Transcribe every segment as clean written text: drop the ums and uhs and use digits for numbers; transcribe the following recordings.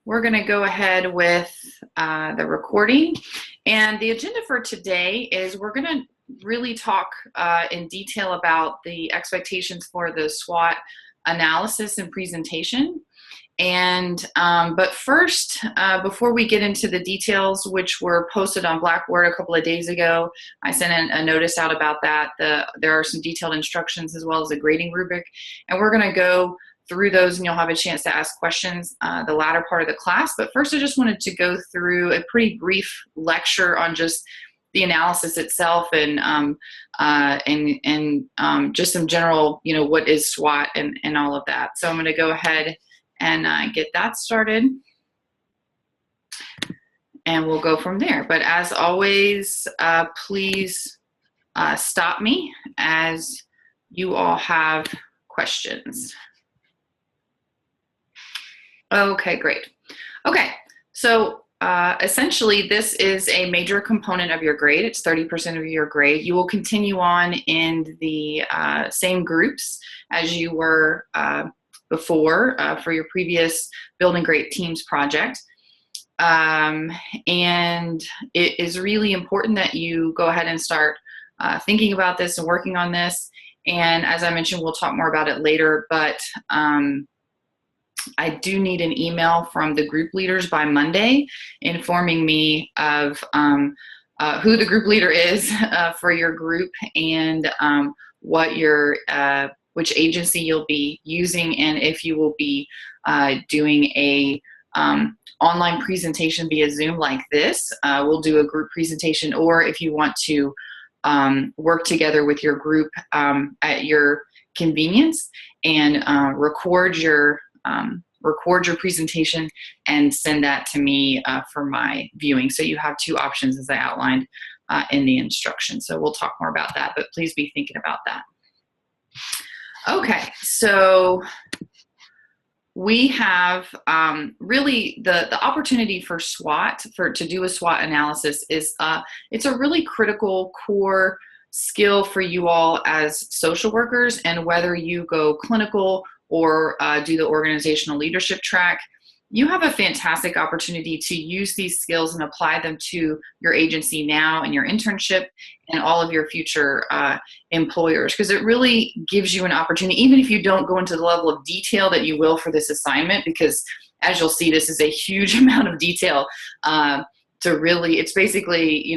we're going to go ahead with the recording. And the agenda for today is we're going to really talk in detail about the expectations for the SWOT analysis and presentation. And but first, before we get into the details, which were posted on Blackboard a couple of days ago, I sent a notice out about that. There are some detailed instructions as well as a grading rubric, and we're going to go through those, and you'll have a chance to ask questions the latter part of the class. But first, I just wanted to go through a pretty brief lecture on just the analysis itself and just some general, what is SWOT and all of that. So I'm going to go ahead and get that started, and we'll go from there. But as always, please stop me as you all have questions. Okay, great. Okay, so essentially this is a major component of your grade. It's 30% of your grade. You will continue on in the same groups as you were before for your previous Building Great Teams project. And it is really important that you go ahead and start thinking about this and working on this. And as I mentioned, we'll talk more about it later, but I do need an email from the group leaders by Monday informing me of who the group leader is for your group and what your which agency you'll be using, and if you will be doing a online presentation via Zoom like this. We'll do a group presentation, or if you want to work together with your group at your convenience and record your presentation and send that to me for my viewing. So you have two options as I outlined in the instructions. So we'll talk more about that, but please be thinking about that. Okay, so we have really the opportunity for SWOT, to do a SWOT analysis is it's a really critical core skill for you all as social workers, and whether you go clinical or do the organizational leadership track, you have a fantastic opportunity to use these skills and apply them to your agency now and your internship and all of your future employers, because it really gives you an opportunity, even if you don't go into the level of detail that you will for this assignment, because as you'll see, this is a huge amount of detail to really, it's basically,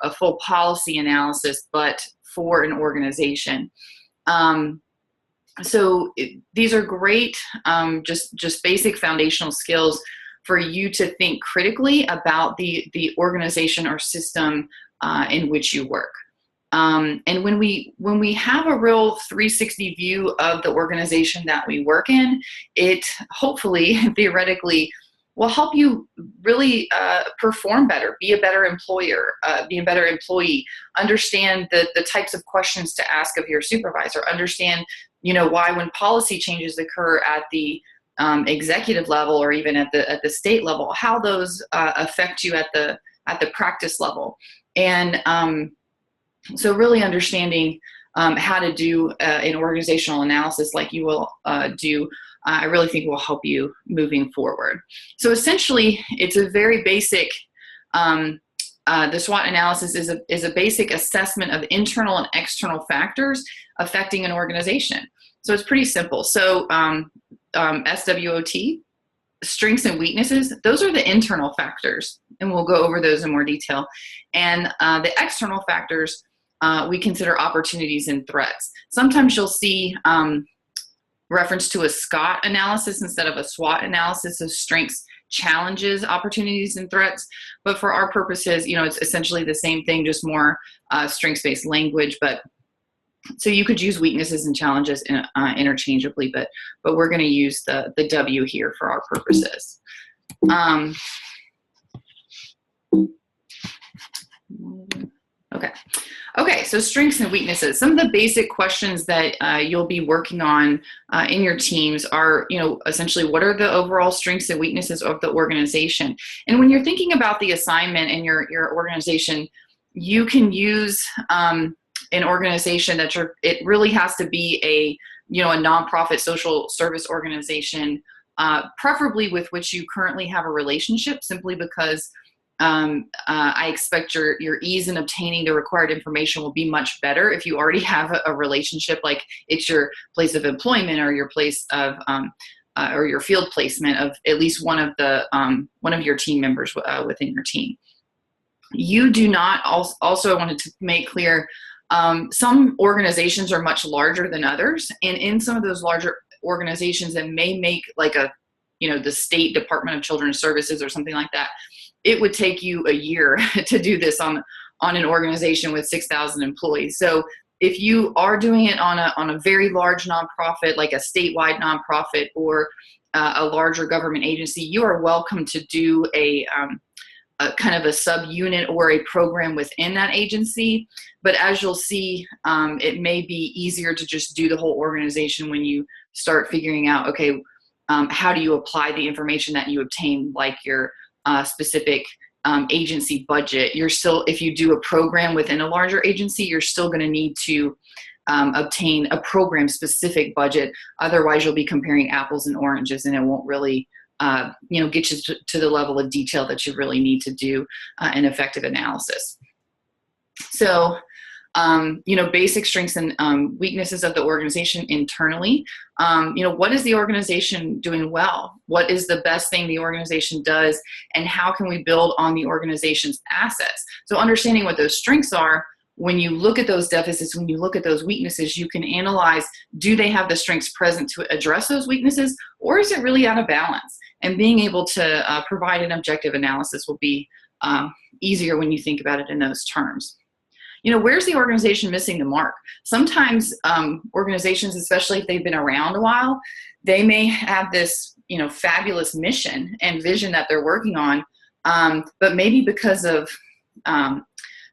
a full policy analysis, but for an organization. So these are great, just basic foundational skills for you to think critically about the organization or system in which you work. And when we have a real 360 view of the organization that we work in, it hopefully, theoretically, will help you really perform better, be a better employer, be a better employee, understand the types of questions to ask of your supervisor, understand why when policy changes occur at the executive level or even at the state level, how those affect you at the practice level. And so really understanding how to do an organizational analysis like you will do, I really think will help you moving forward. So essentially, it's a very basic, the SWOT analysis is a basic assessment of internal and external factors affecting an organization. So it's pretty simple. So SWOT, strengths and weaknesses, those are the internal factors, and we'll go over those in more detail. And the external factors, we consider opportunities and threats. Sometimes you'll see reference to a SCOT analysis instead of a SWOT analysis of strengths, challenges, opportunities, and threats. But for our purposes, it's essentially the same thing, just more strengths-based language. But so you could use weaknesses and challenges interchangeably, but we're going to use the W here for our purposes. Okay, so strengths and weaknesses. Some of the basic questions that you'll be working on in your teams are, essentially, what are the overall strengths and weaknesses of the organization? And when you're thinking about the assignment in your organization, you can use an organization it really has to be a nonprofit social service organization preferably with which you currently have a relationship, simply because I expect your ease in obtaining the required information will be much better if you already have a relationship, like it's your place of employment or your place of or your field placement of at least one of your team members within your team. You do not also, I wanted to make clear, some organizations are much larger than others, and in some of those larger organizations that may make like the State Department of Children's Services or something like that, it would take you a year to do this on an organization with 6,000 employees. So if you are doing it on a very large nonprofit, like a statewide nonprofit or a larger government agency, you are welcome to do a kind of a subunit or a program within that agency. But as you'll see, it may be easier to just do the whole organization when you start figuring out, okay, how do you apply the information that you obtain, like your specific agency budget. If you do a program within a larger agency, you're still going to need to obtain a program specific budget. Otherwise, you'll be comparing apples and oranges, and it won't really get you to the level of detail that you really need to do an effective analysis. So, basic strengths and weaknesses of the organization internally. What is the organization doing well? What is the best thing the organization does? And how can we build on the organization's assets? So understanding what those strengths are, when you look at those deficits, when you look at those weaknesses, you can analyze, do they have the strengths present to address those weaknesses, or is it really out of balance? And being able to provide an objective analysis will be easier when you think about it in those terms. Where's the organization missing the mark? Sometimes organizations, especially if they've been around a while, they may have this, fabulous mission and vision that they're working on, but maybe because of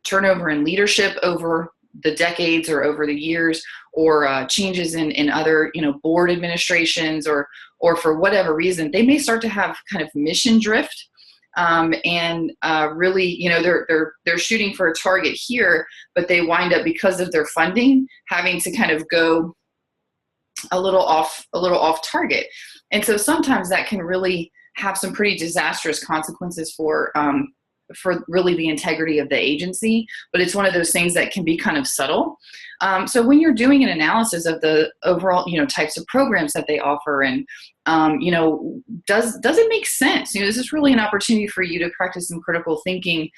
turnover in leadership over the decades or over the years, or changes in other, board administrations, or for whatever reason, they may start to have kind of mission drift. Really, they're shooting for a target here, but they wind up, because of their funding, having to kind of go a little off target. And so sometimes that can really have some pretty disastrous consequences for really the integrity of the agency. But it's one of those things that can be kind of subtle. So when you're doing an analysis of the overall, types of programs that they offer, and does it make sense? This is really an opportunity for you to practice some critical thinking,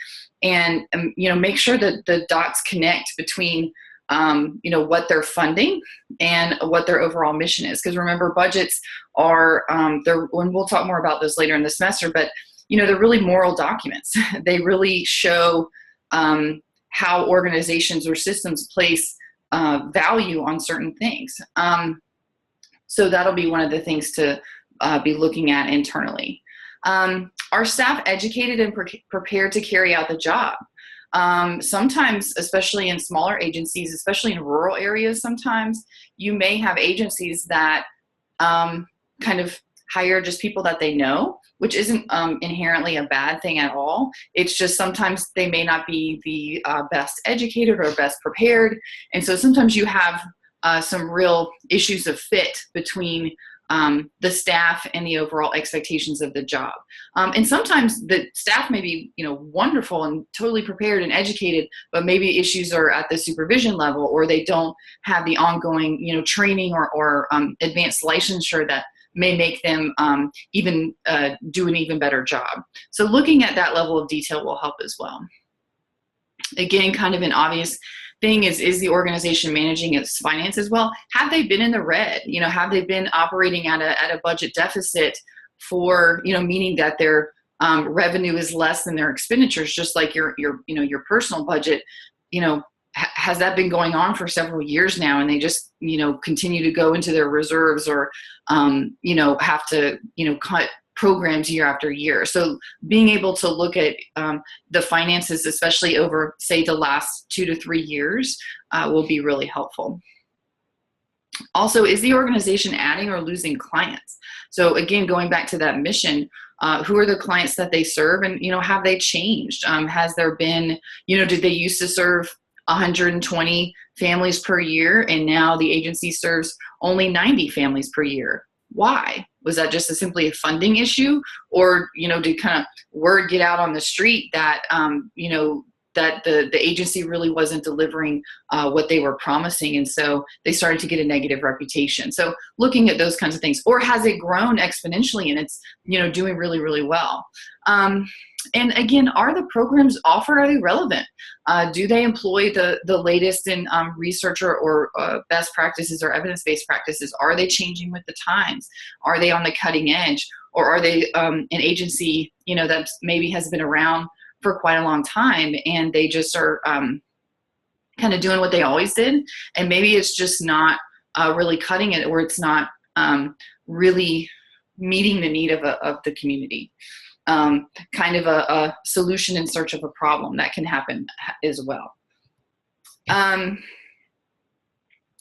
and make sure that the dots connect between what they're funding and what their overall mission is. Because remember, budgets are and we'll talk more about this later in the semester, but they're really moral documents. They really show how organizations or systems place value on certain things. So that'll be one of the things to be looking at internally. Are staff educated and prepared to carry out the job? Sometimes, especially in smaller agencies, especially in rural areas, sometimes you may have agencies that kind of hire just people that they know, which isn't inherently a bad thing at all. It's just sometimes they may not be the best educated or best prepared. And so sometimes you have some real issues of fit between the staff and the overall expectations of the job. And sometimes the staff may be, wonderful and totally prepared and educated, but maybe issues are at the supervision level, or they don't have the ongoing, training or advanced licensure that may make them even do an even better job. So looking at that level of detail will help as well. Again, kind of an obvious thing is the organization managing its finances well? Have they been in the red? Have they been operating at a budget deficit for, meaning that their revenue is less than their expenditures, just like your personal budget, has that been going on for several years now, and they just, continue to go into their reserves, or, have to, cut programs year after year. So being able to look at the finances, especially over, say, the last 2 to 3 years, will be really helpful. Also, is the organization adding or losing clients? So again, going back to that mission, who are the clients that they serve, and, have they changed? Has there been, did they used to serve 120 families per year, and now the agency serves only 90 families per year? Why? Was that just simply a funding issue, or, did kind of word get out on the street that, that the agency really wasn't delivering what they were promising, and so they started to get a negative reputation? So looking at those kinds of things. Or has it grown exponentially and it's, doing really, really well? And again, are the programs offered, are they relevant? Do they employ the latest in research or best practices or evidence-based practices? Are they changing with the times? Are they on the cutting edge? Or are they an agency, that maybe has been around for quite a long time, and they just are kind of doing what they always did, and maybe it's just not really cutting it, or it's not really meeting the need of the community. Kind of a solution in search of a problem that can happen as well. And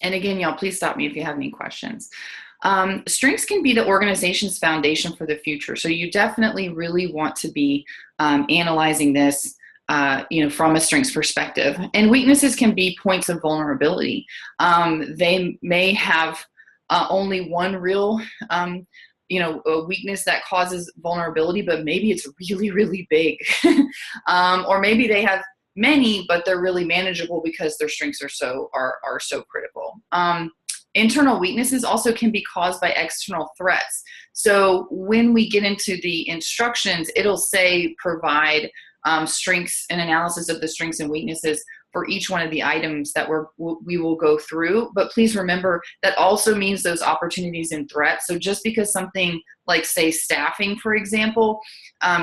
again, y'all, please stop me if you have any questions. Strengths can be the organization's foundation for the future. So you definitely really want to be analyzing this, from a strengths perspective. And weaknesses can be points of vulnerability. They may have only one real, a weakness that causes vulnerability, but maybe it's really, really big. Or maybe they have many, but they're really manageable because their strengths are so critical. Internal weaknesses also can be caused by external threats. So when we get into the instructions, it'll say provide strengths and analysis of the strengths and weaknesses for each one of the items that we will go through. But please remember that also means those opportunities and threats. So just because something like, say, staffing, for example,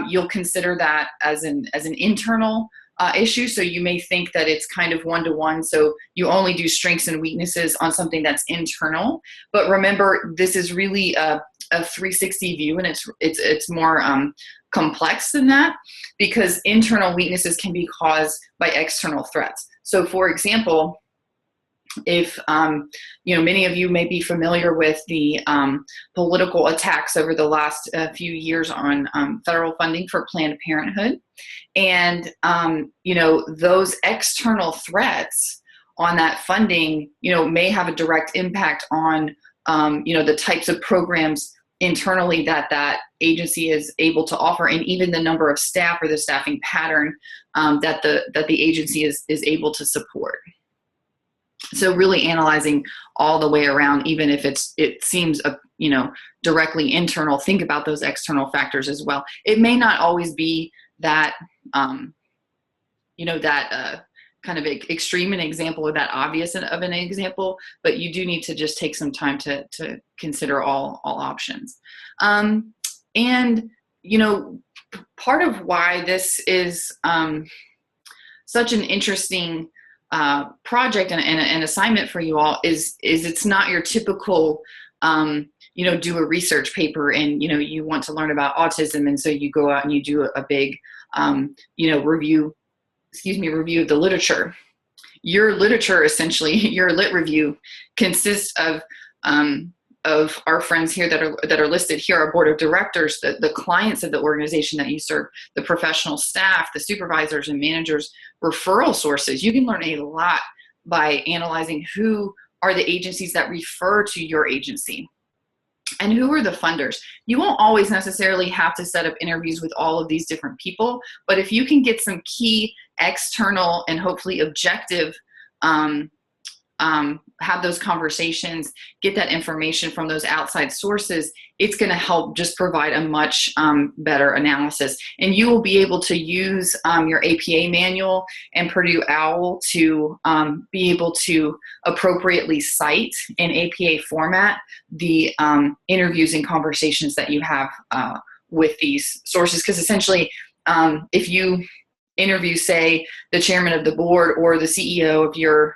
you'll consider that as an internal issue. So you may think that it's kind of one-to-one. So you only do strengths and weaknesses on something that's internal. But remember, this is really a 360 view, and it's more complex than that, because internal weaknesses can be caused by external threats. So for example, if many of you may be familiar with the political attacks over the last few years on federal funding for Planned Parenthood, and those external threats on that funding may have a direct impact on the types of programs internally that agency is able to offer, and even the number of staff or the staffing pattern that the agency is able to support. So really analyzing all the way around, even if it seems directly internal, think about those external factors as well. It may not always be that kind of extreme an example or that obvious of an example, but you do need to just take some time to consider all options. And part of why this is such an interesting project and an assignment for you all is it's not your typical do a research paper and you want to learn about autism, and so you go out and you do a big review of the literature. Your literature, essentially, your lit review, consists of our friends here that are listed here, our board of directors, the clients of the organization that you serve, the professional staff, the supervisors and managers, referral sources. You can learn a lot by analyzing who are the agencies that refer to your agency. And who are the funders? You won't always necessarily have to set up interviews with all of these different people, but if you can get some key external and hopefully objective, have those conversations, get that information from those outside sources, it's going to help just provide a much better analysis. And you will be able to use your APA manual and Purdue OWL to be able to appropriately cite in APA format the interviews and conversations that you have with these sources. Because essentially, if you interview, say, the chairman of the board or the CEO of your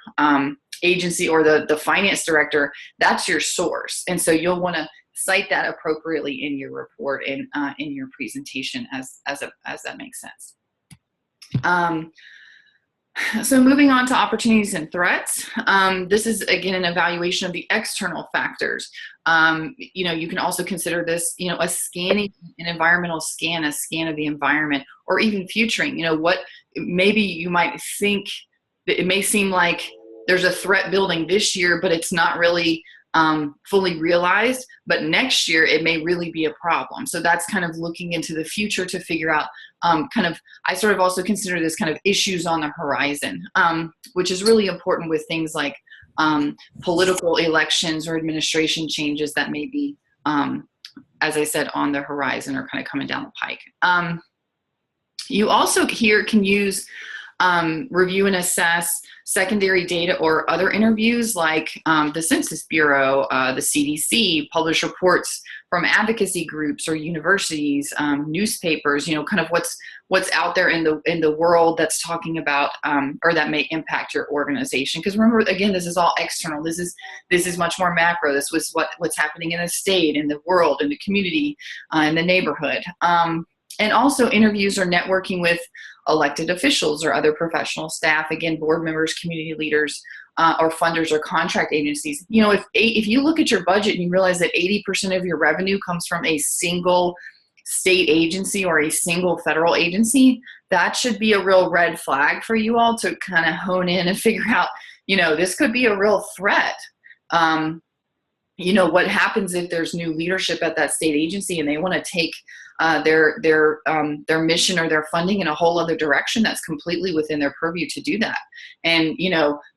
agency or the finance director, that's your source. And so you'll want to cite that appropriately in your report and in your presentation as that makes sense. So moving on to opportunities and threats. This is, again, an evaluation of the external factors. You can also consider this, a scanning, an environmental scan, a scan of the environment, or even futuring. What maybe you might think that it may seem like there's a threat building this year, but it's not really fully realized, but next year it may really be a problem. So that's kind of looking into the future to figure out I sort of also consider this kind of issues on the horizon, which is really important with things like political elections or administration changes that may be, as I said, on the horizon or kind of coming down the pike. You also here can use review and assess secondary data or other interviews like the Census Bureau, the CDC, publish reports from advocacy groups or universities, newspapers, kind of what's out there in the world that's talking about or that may impact your organization. Because remember, again, this is all external. This is much more macro. This was what's happening in the state, in the world, in the community, in the neighborhood. And also interviews or networking with elected officials or other professional staff, again, board members, community leaders, or funders or contract agencies. If you look at your budget and you realize that 80% of your revenue comes from a single state agency or a single federal agency, that should be a real red flag for you all to kind of hone in and figure out, this could be a real threat. What happens if there's new leadership at that state agency and they want to take their mission or their funding in a whole other direction that's completely within their purview to do that. And,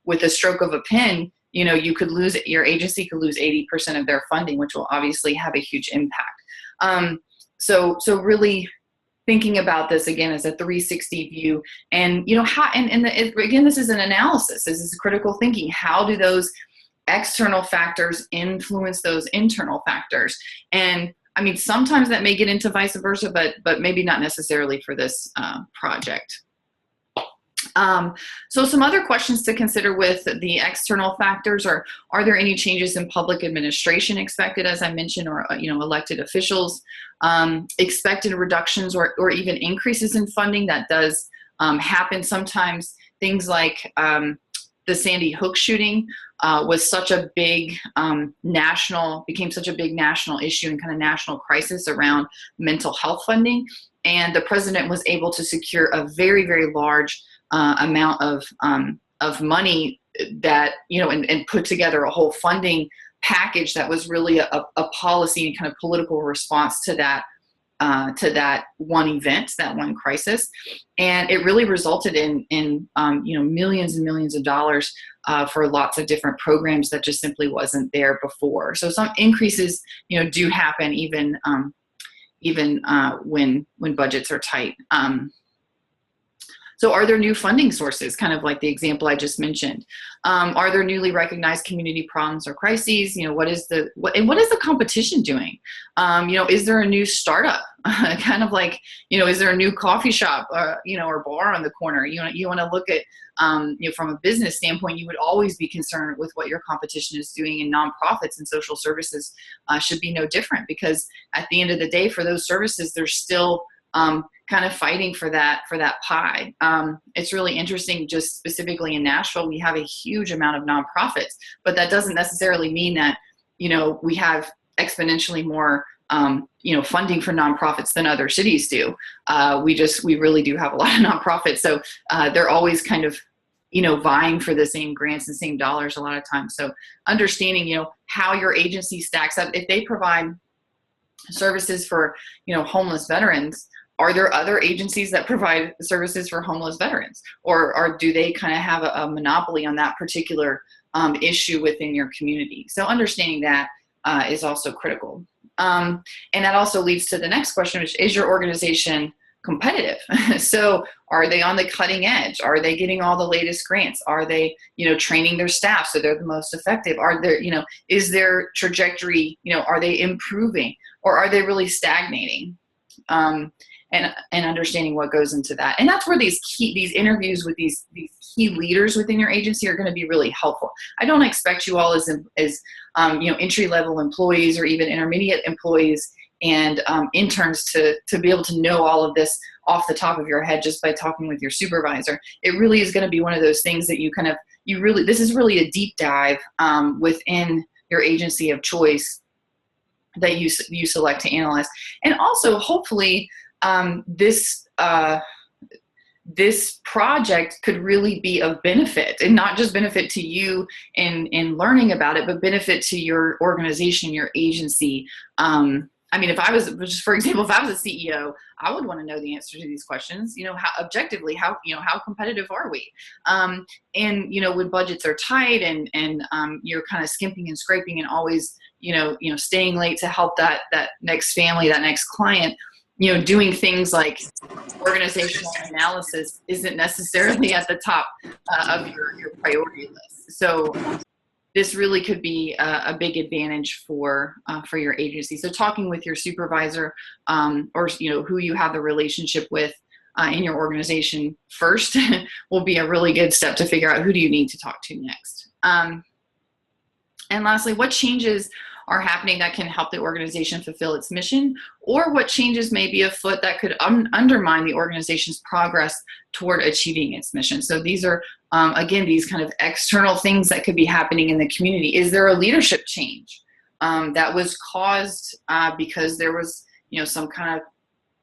with a stroke of a pen, your agency could lose 80% of their funding, which will obviously have a huge impact. So really thinking about this again as a 360 view, and again, this is an analysis. This is critical thinking. How do those external factors influence those internal factors? And I mean, sometimes that may get into vice versa, but maybe not necessarily for this project. So some other questions to consider with the external factors are there any changes in public administration expected, as I mentioned, or elected officials, expected reductions or even increases in funding? That does happen sometimes. Things like the Sandy Hook shooting was such a big became such a big national issue and kind of national crisis around mental health funding. And the president was able to secure a very, very large amount of money that, and put together a whole funding package that was really a policy and kind of political response to that one event, that one crisis. And it really resulted in millions and millions of dollars for lots of different programs that just simply wasn't there before. So some increases, do happen even when budgets are tight. So are there new funding sources, kind of like the example I just mentioned? Are there newly recognized community problems or crises? What is the competition doing? Is there a new startup? Kind of like, is there a new coffee shop, or bar on the corner? You want to look at, from a business standpoint, you would always be concerned with what your competition is doing, and nonprofits and social services should be no different, because at the end of the day, for those services, they're still kind of fighting for that pie. It's really interesting, just specifically in Nashville, we have a huge amount of nonprofits, but that doesn't necessarily mean that, we have exponentially more, funding for nonprofits than other cities do. We really do have a lot of nonprofits. So they're always kind of, vying for the same grants and same dollars a lot of times. So understanding, how your agency stacks up. If they provide services for, homeless veterans, are there other agencies that provide services for homeless veterans, or do they kind of have a monopoly on that particular issue within your community? So understanding that is also critical. And that also leads to the next question, which is your organization competitive? So are they on the cutting edge? Are they getting all the latest grants? Are they, training their staff so they're the most effective? Are there, is their trajectory, are they improving, or are they really stagnating? And understanding what goes into that. And that's where these interviews with these key leaders within your agency are going to be really helpful. I don't expect you all as entry-level employees or even intermediate employees and interns to be able to know all of this off the top of your head just by talking with your supervisor. It really is going to be one of those things that this is really a deep dive within your agency of choice that you select to analyze. And also, hopefully, this this project could really be of benefit, and not just benefit to you in learning about it, but benefit to your organization, your agency. I mean, if I was, just for example, if I was a CEO, I would want to know the answer to these questions. You know, how objectively, how competitive are we? And when budgets are tight and you're kind of skimping and scraping and always staying late to help that next family, that next client, doing things like organizational analysis isn't necessarily at the top of your priority list. So this really could be a big advantage for your agency. So talking with your supervisor or who you have the relationship with in your organization first will be a really good step to figure out who do you need to talk to next. And lastly, what changes are happening that can help the organization fulfill its mission, or what changes may be afoot that could undermine the organization's progress toward achieving its mission. So these are, again, these kind of external things that could be happening in the community. Is there a leadership change that was caused because there was, some kind of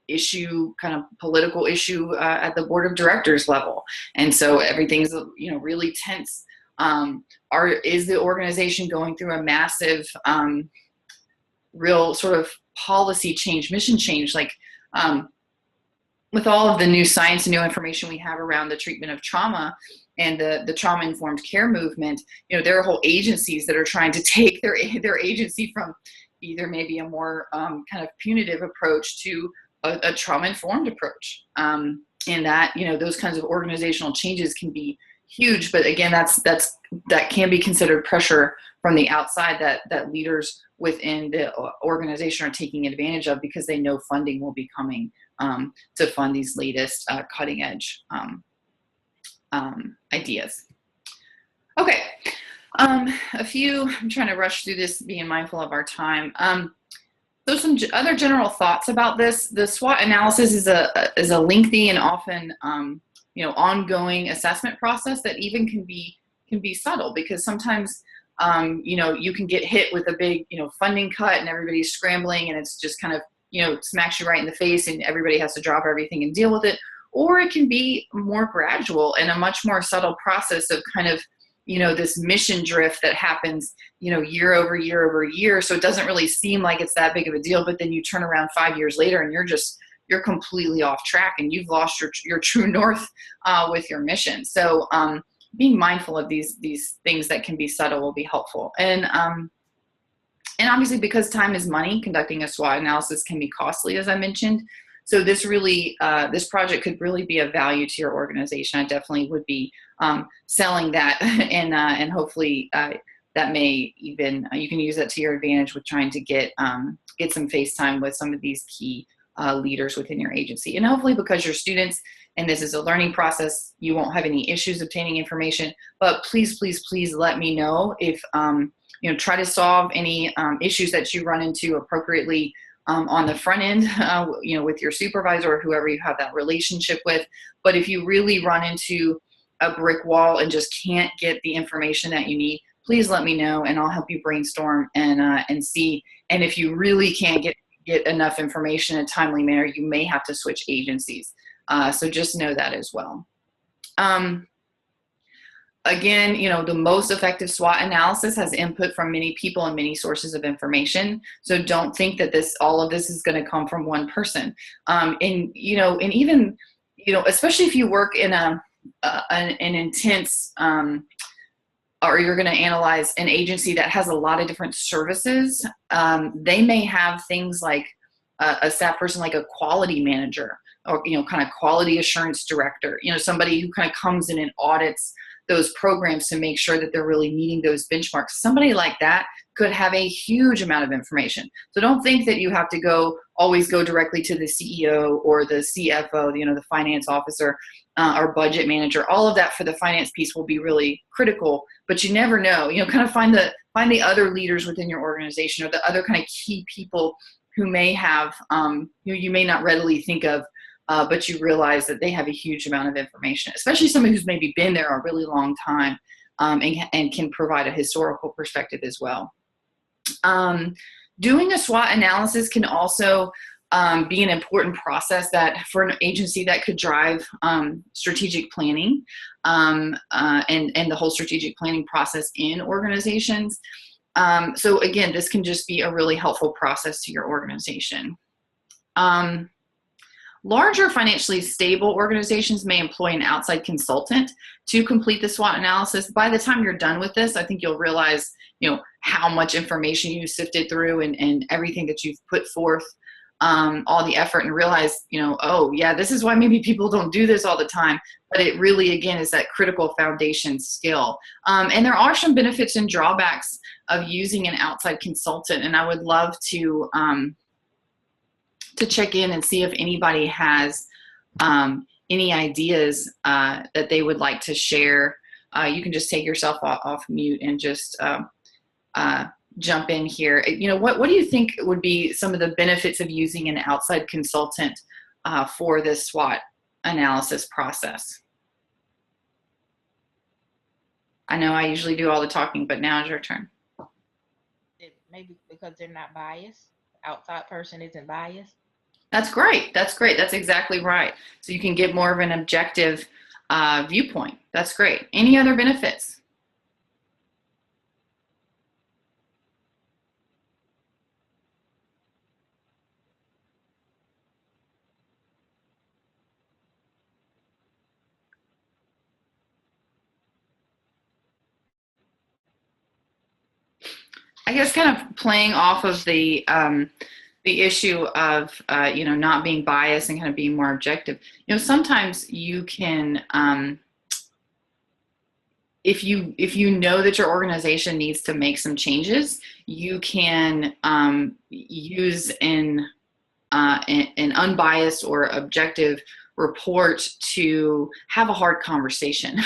issue, kind of political issue at the board of directors level, and so everything's really tense? Is the organization going through a massive, real sort of policy change, mission change, like with all of the new science and new information we have around the treatment of trauma and the trauma-informed care movement? There are whole agencies that are trying to take their agency from either maybe a more kind of punitive approach to a trauma-informed approach. And that, those kinds of organizational changes can be huge, but again, that can be considered pressure from the outside that leaders within the organization are taking advantage of, because they know funding will be coming to fund these latest cutting edge ideas. Okay, I'm trying to rush through this, being mindful of our time. So some other general thoughts about this. The SWOT analysis is a lengthy and often ongoing assessment process that even can be subtle, because sometimes you can get hit with a big funding cut and everybody's scrambling and it's just kind of smacks you right in the face and everybody has to drop everything and deal with it. Or it can be more gradual and a much more subtle process of kind of this mission drift that happens year over year over year. So it doesn't really seem like it's that big of a deal, but then you turn around 5 years later and you're completely off track and you've lost your true north with your mission. So being mindful of these things that can be subtle will be helpful. And obviously, because time is money, conducting a SWOT analysis can be costly, as I mentioned. So this project could really be of value to your organization. I definitely would be selling that, and hopefully that may even, you can use that to your advantage with trying to get some face time with some of these key leaders within your agency. And hopefully, because you're students and this is a learning process, you won't have any issues obtaining information. But please, please, please let me know if try to solve any issues that you run into appropriately on the front end, with your supervisor or whoever you have that relationship with. But if you really run into a brick wall and just can't get the information that you need, please let me know and I'll help you brainstorm and see. And if you really can't get enough information in a timely manner, you may have to switch agencies. So just know that as well. Again, the most effective SWOT analysis has input from many people and many sources of information. So don't think that all of this is going to come from one person. And even, especially if you work in an intense, or you're going to analyze an agency that has a lot of different services, they may have things like a staff person, like a quality manager, or, kind of quality assurance director, somebody who kind of comes in and audits those programs to make sure that they're really meeting those benchmarks. Somebody like that could have a huge amount of information. So don't think that you have to always go directly to the CEO or the CFO, the finance officer, or budget manager. All of that for the finance piece will be really critical, but you never know. Kind of find the other leaders within your organization, or the other kind of key people who may have, you may not readily think of, but you realize that they have a huge amount of information, especially somebody who's maybe been there a really long time, and can provide a historical perspective as well. Doing a SWOT analysis can also be an important process that for an agency that could drive strategic planning and the whole strategic planning process in organizations. So again, this can just be a really helpful process to your organization. Larger financially stable organizations may employ an outside consultant to complete the SWOT analysis. By the time you're done with this, I think you'll realize, how much information you sifted through and everything that you've put forth, all the effort, and realize, oh yeah, this is why maybe people don't do this all the time. But it really, again, is that critical foundation skill. And there are some benefits and drawbacks of using an outside consultant. And I would love to check in and see if anybody has any ideas that they would like to share. You can just take yourself off mute and just jump in here. What do you think would be some of the benefits of using an outside consultant for this SWOT analysis process? I know I usually do all the talking, but now it's your turn. Maybe because they're not biased. The outside person isn't biased. That's great. That's great. That's exactly right. So you can get more of an objective viewpoint. That's great. Any other benefits? I guess kind of playing off of the issue of not being biased and kind of being more objective. Sometimes you can, if you know that your organization needs to make some changes, you can use an unbiased or objective report to have a hard conversation.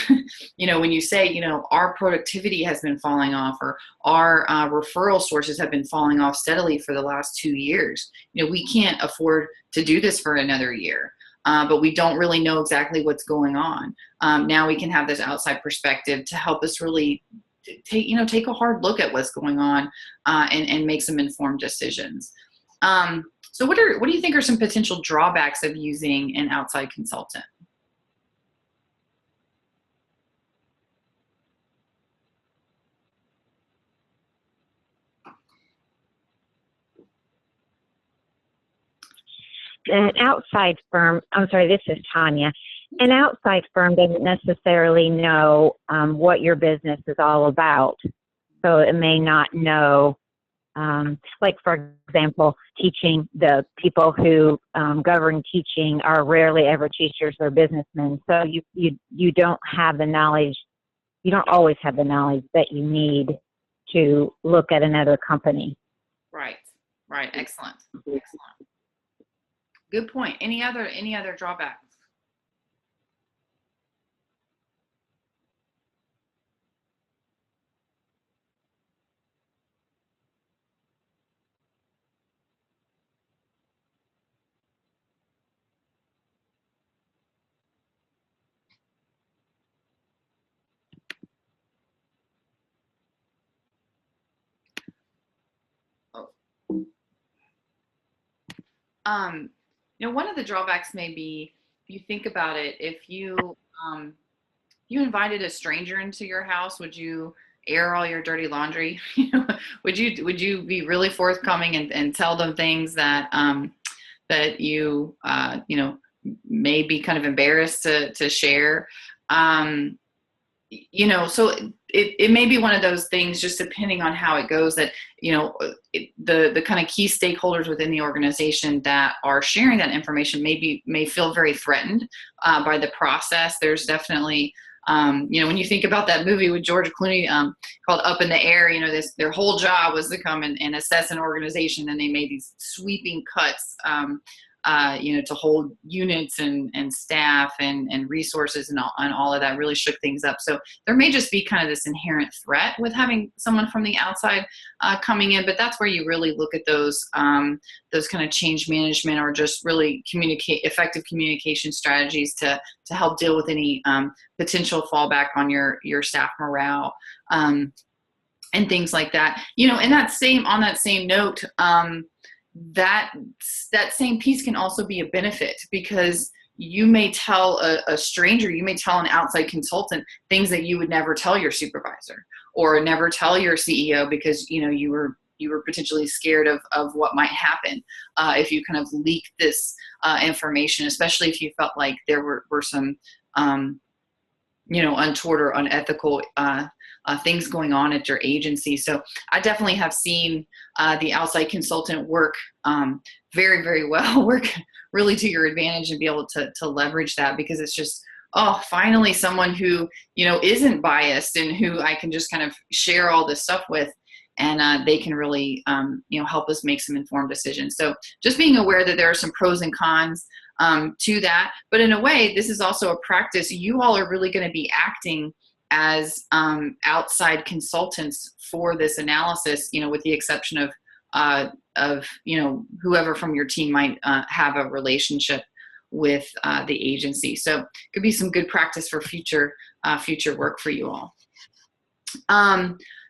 When you say, our productivity has been falling off, or our referral sources have been falling off steadily for the last 2 years. We can't afford to do this for another year, but we don't really know exactly what's going on. Now we can have this outside perspective to help us really take a hard look at what's going on and make some informed decisions. So what do you think are some potential drawbacks of using an outside consultant? An outside firm, I'm sorry, this is Tanya. An outside firm doesn't necessarily know what your business is all about. So it may not know, like, for example, teaching, the people who govern teaching are rarely ever teachers or businessmen. So you don't have the knowledge, you don't always have the knowledge that you need to look at another company. Right. Excellent. Good point. Any other drawbacks? One of the drawbacks may be, if you think about it, if you invited a stranger into your house, would you air all your dirty laundry? Would you be really forthcoming and tell them things that that you may be kind of embarrassed to share? So it may be one of those things, just depending on how it goes, that, the kind of key stakeholders within the organization that are sharing that information may feel very threatened by the process. There's definitely, when you think about that movie with George Clooney called Up in the Air, their whole job was to come and assess an organization, and they made these sweeping cuts, to hold units and staff and resources and all of that, really shook things up. So there may just be kind of this inherent threat with having someone from the outside coming in, but that's where you really look at those kind of change management, or just really effective communication strategies to help deal with any potential fallback on your staff morale, and things like that. And on that same note, that same piece can also be a benefit, because you may tell a stranger, you may tell an outside consultant things that you would never tell your supervisor or never tell your CEO, because you were potentially scared of what might happen if you kind of leak this information, especially if you felt like there were some untoward or unethical things going on at your agency. So I definitely have seen the outside consultant work very, very well, work really to your advantage, and be able to leverage that, because it's just, finally someone who, isn't biased and who I can just kind of share all this stuff with, and they can really, help us make some informed decisions. So just being aware that there are some pros and cons to that. But in a way, this is also a practice. You all are really going to be acting as outside consultants for this analysis, with the exception of whoever from your team might have a relationship with the agency. So it could be some good practice for future work for you all.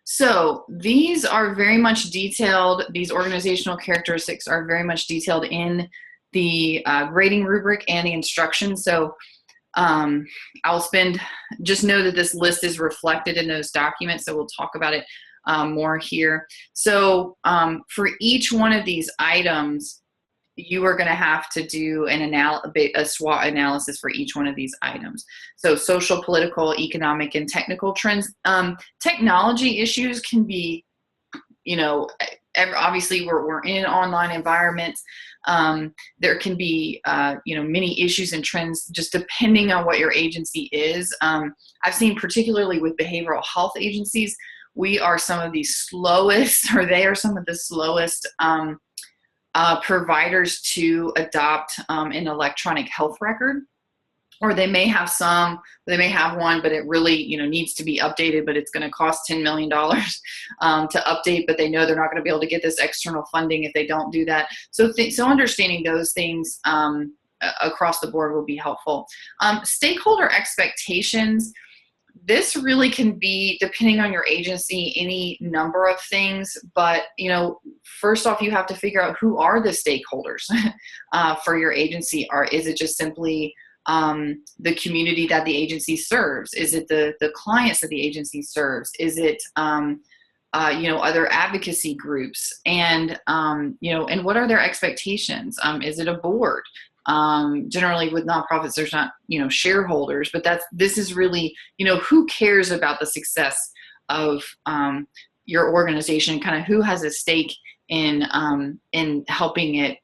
So these are very much detailed. These organizational characteristics are very much detailed in the grading rubric and the instructions. So just know that this list is reflected in those documents. So we'll talk about it more here. So for each one of these items, you are going to have to do a SWOT analysis for each one of these items. So social, political, economic, and technical trends. Technology issues can be, obviously we're in online environments. There can be, many issues and trends just depending on what your agency is. I've seen, particularly with behavioral health agencies, we are some of the slowest, or they are some of the slowest providers to adopt an electronic health record. Or they may have one, but it really, needs to be updated, but it's going to cost $10 million to update, but they know they're not going to be able to get this external funding if they don't do that. So understanding those things across the board will be helpful. Stakeholder expectations. This really can be, depending on your agency, any number of things, but, first off, you have to figure out who are the stakeholders for your agency. Is it just simply the community that the agency serves? Is it the clients that the agency serves? Is it, other advocacy groups? And, and what are their expectations? Is it a board? Generally with nonprofits, there's not, shareholders, but this is really, who cares about the success of your organization, kind of who has a stake in helping it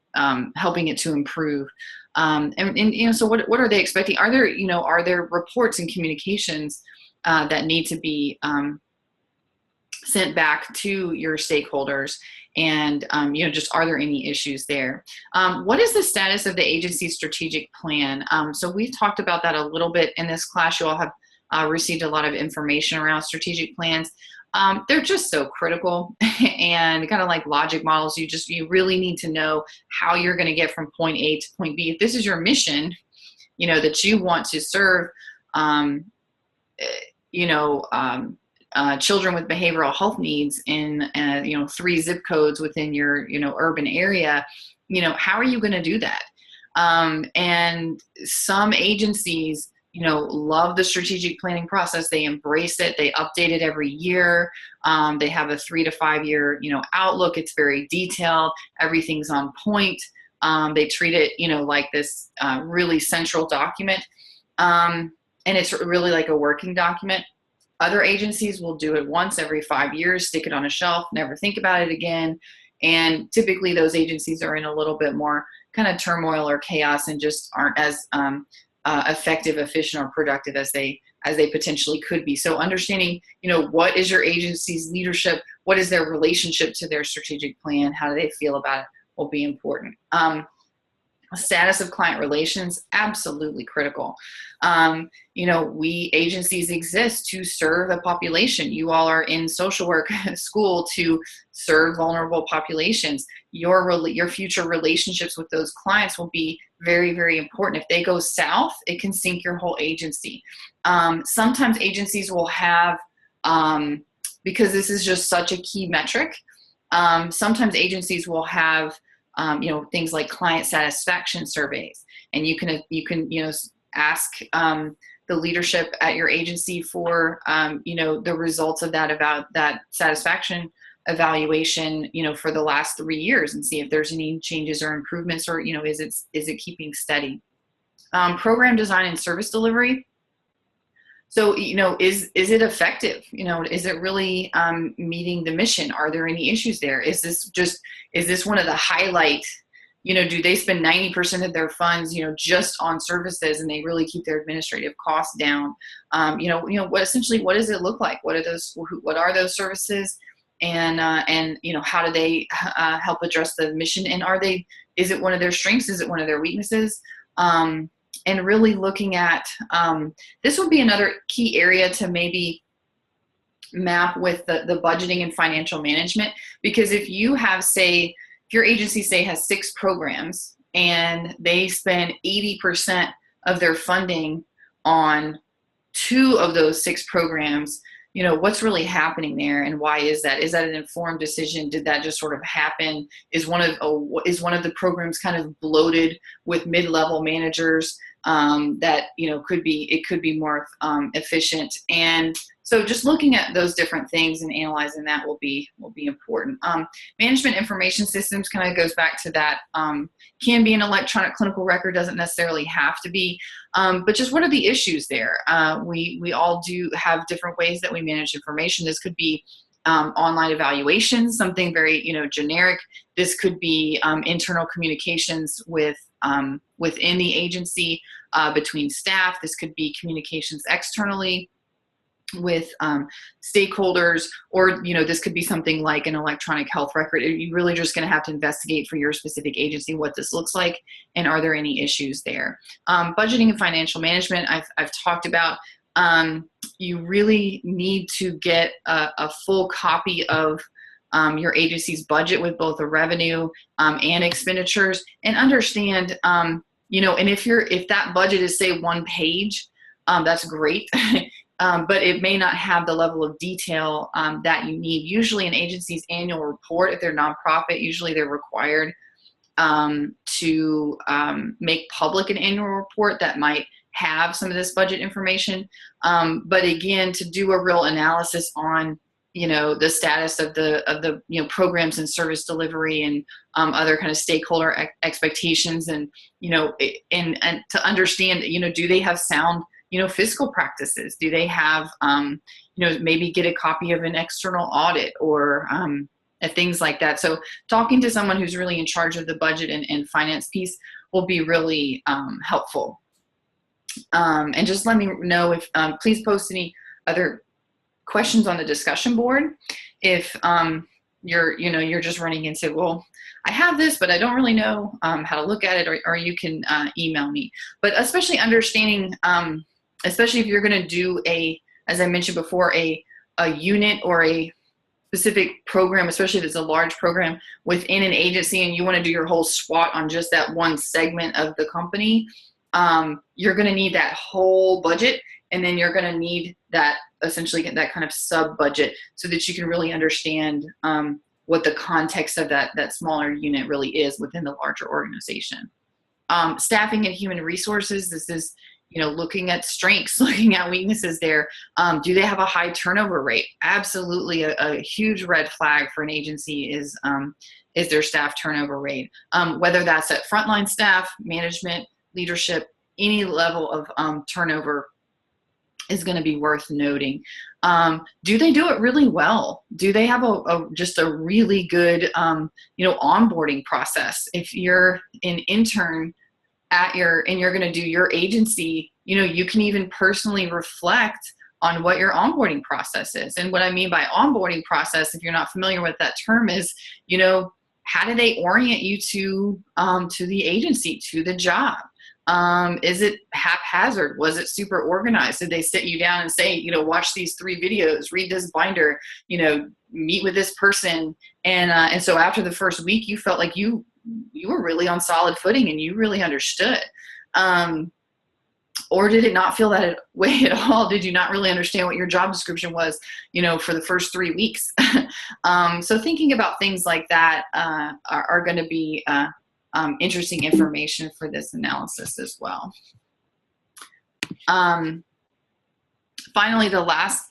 to improve. So what are they expecting? Are there reports and communications that need to be sent back to your stakeholders? And, just are there any issues there? What is the status of the agency's strategic plan? So we've talked about that a little bit in this class. You all have received a lot of information around strategic plans. They're just so critical, and kind of like logic models. You really need to know how you're going to get from point A to point B. If this is your mission, that you want to serve, children with behavioral health needs in 3 zip codes within your urban area, how are you going to do that? And some agencies love the strategic planning process. They embrace it. They update it every year. They have a 3 to 5 year outlook. It's very detailed. Everything's on point. They treat it like this really central document, and it's really like a working document. Other agencies will do it once every 5 years, stick it on a shelf, never think about it again. And typically those agencies are in a little bit more kind of turmoil or chaos, and just aren't as effective, efficient, or productive as they potentially could be. So understanding, what is your agency's leadership? What is their relationship to their strategic plan? How do they feel about it will be important. Status of client relations, absolutely critical. We agencies exist to serve a population. You all are in social work school to serve vulnerable populations. Your future relationships with those clients will be very, very important. If they go south, it can sink your whole agency. Sometimes agencies will have, because this is just such a key metric, sometimes agencies will have things like client satisfaction surveys, and you can ask the leadership at your agency for the results of that, about that satisfaction evaluation, for the last 3 years, and see if there's any changes or improvements, or is it keeping steady. Program design and service delivery. So, is it effective? Is it really meeting the mission? Are there any issues there? Is this one of the highlight? Do they spend 90% of their funds, just on services, and they really keep their administrative costs down? What does it look like? What are those services? And how do they help address the mission? And is it one of their strengths? Is it one of their weaknesses? And really looking at, this would be another key area to maybe map with the budgeting and financial management. Because if you have, if your agency, has 6 programs and they spend 80% of their funding on 2 of those 6 programs, what's really happening there, and why is that? Is that an informed decision? Did that just sort of happen? Is one of the programs kind of bloated with mid-level managers that could be more efficient? And so just looking at those different things and analyzing that will be important. Management information systems kind of goes back to that. Can be an electronic clinical record, doesn't necessarily have to be. But just what are the issues there? We all do have different ways that we manage information. This could be online evaluations, something very generic. This could be internal communications within the agency, between staff. This could be communications externally with stakeholders, or this could be something like an electronic health record. You're really just going to have to investigate for your specific agency what this looks like, and are there any issues there. Budgeting and financial management, I've talked about. You really need to get a full copy of your agency's budget with both the revenue and expenditures, and understand, and if that budget is, say, 1 page, that's great. But it may not have the level of detail that you need. Usually an agency's annual report, if they're nonprofit, usually they're required to make public an annual report that might have some of this budget information. But again, to do a real analysis on the status of the programs and service delivery, and other kind of stakeholder expectations, and and to understand, do they have sound fiscal practices? Do they have, maybe get a copy of an external audit, or things like that. So talking to someone who's really in charge of the budget and finance piece will be really helpful. And just let me know if, please post any other questions on the discussion board. If you're just running into, well, I have this, but I don't really know how to look at it, or you can email me. But especially understanding, especially if you're going to do as I mentioned before, a unit or a specific program, especially if it's a large program within an agency, and you want to do your whole SWOT on just that one segment of the company, you're going to need that whole budget, and then you're going to need that, essentially that kind of sub budget, so that you can really understand what the context of that smaller unit really is within the larger organization. Staffing and human resources, this is looking at strengths, looking at weaknesses there. Do they have a high turnover rate? Absolutely, a huge red flag for an agency is their staff turnover rate. Whether that's at frontline staff, management, leadership, any level of turnover is going to be worth noting. Do they do it really well? Do they have just a really good onboarding process? If you're an intern and you're going to do your agency, you can even personally reflect on what your onboarding process is. And what I mean by onboarding process, if you're not familiar with that term, is, how do they orient you to the agency, to the job? Is it haphazard? Was it super organized? Did they sit you down and say, watch these 3 videos, read this binder, meet with this person? And so after the first week, you felt like you were really on solid footing and you really understood. Or did it not feel that way at all? Did you not really understand what your job description was, for the first 3 weeks? So thinking about things like that are going to be interesting information for this analysis as well. Finally, the last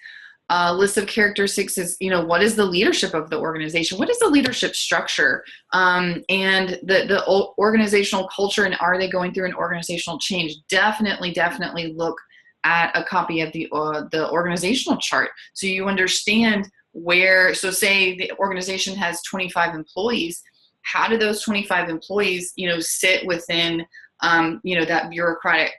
list of characteristics is, what is the leadership of the organization? What is the leadership structure? And the organizational culture, and are they going through an organizational change? Definitely look at a copy of the organizational chart, so you understand where. So say the organization has 25 employees. How do those 25 employees, sit within, that bureaucratic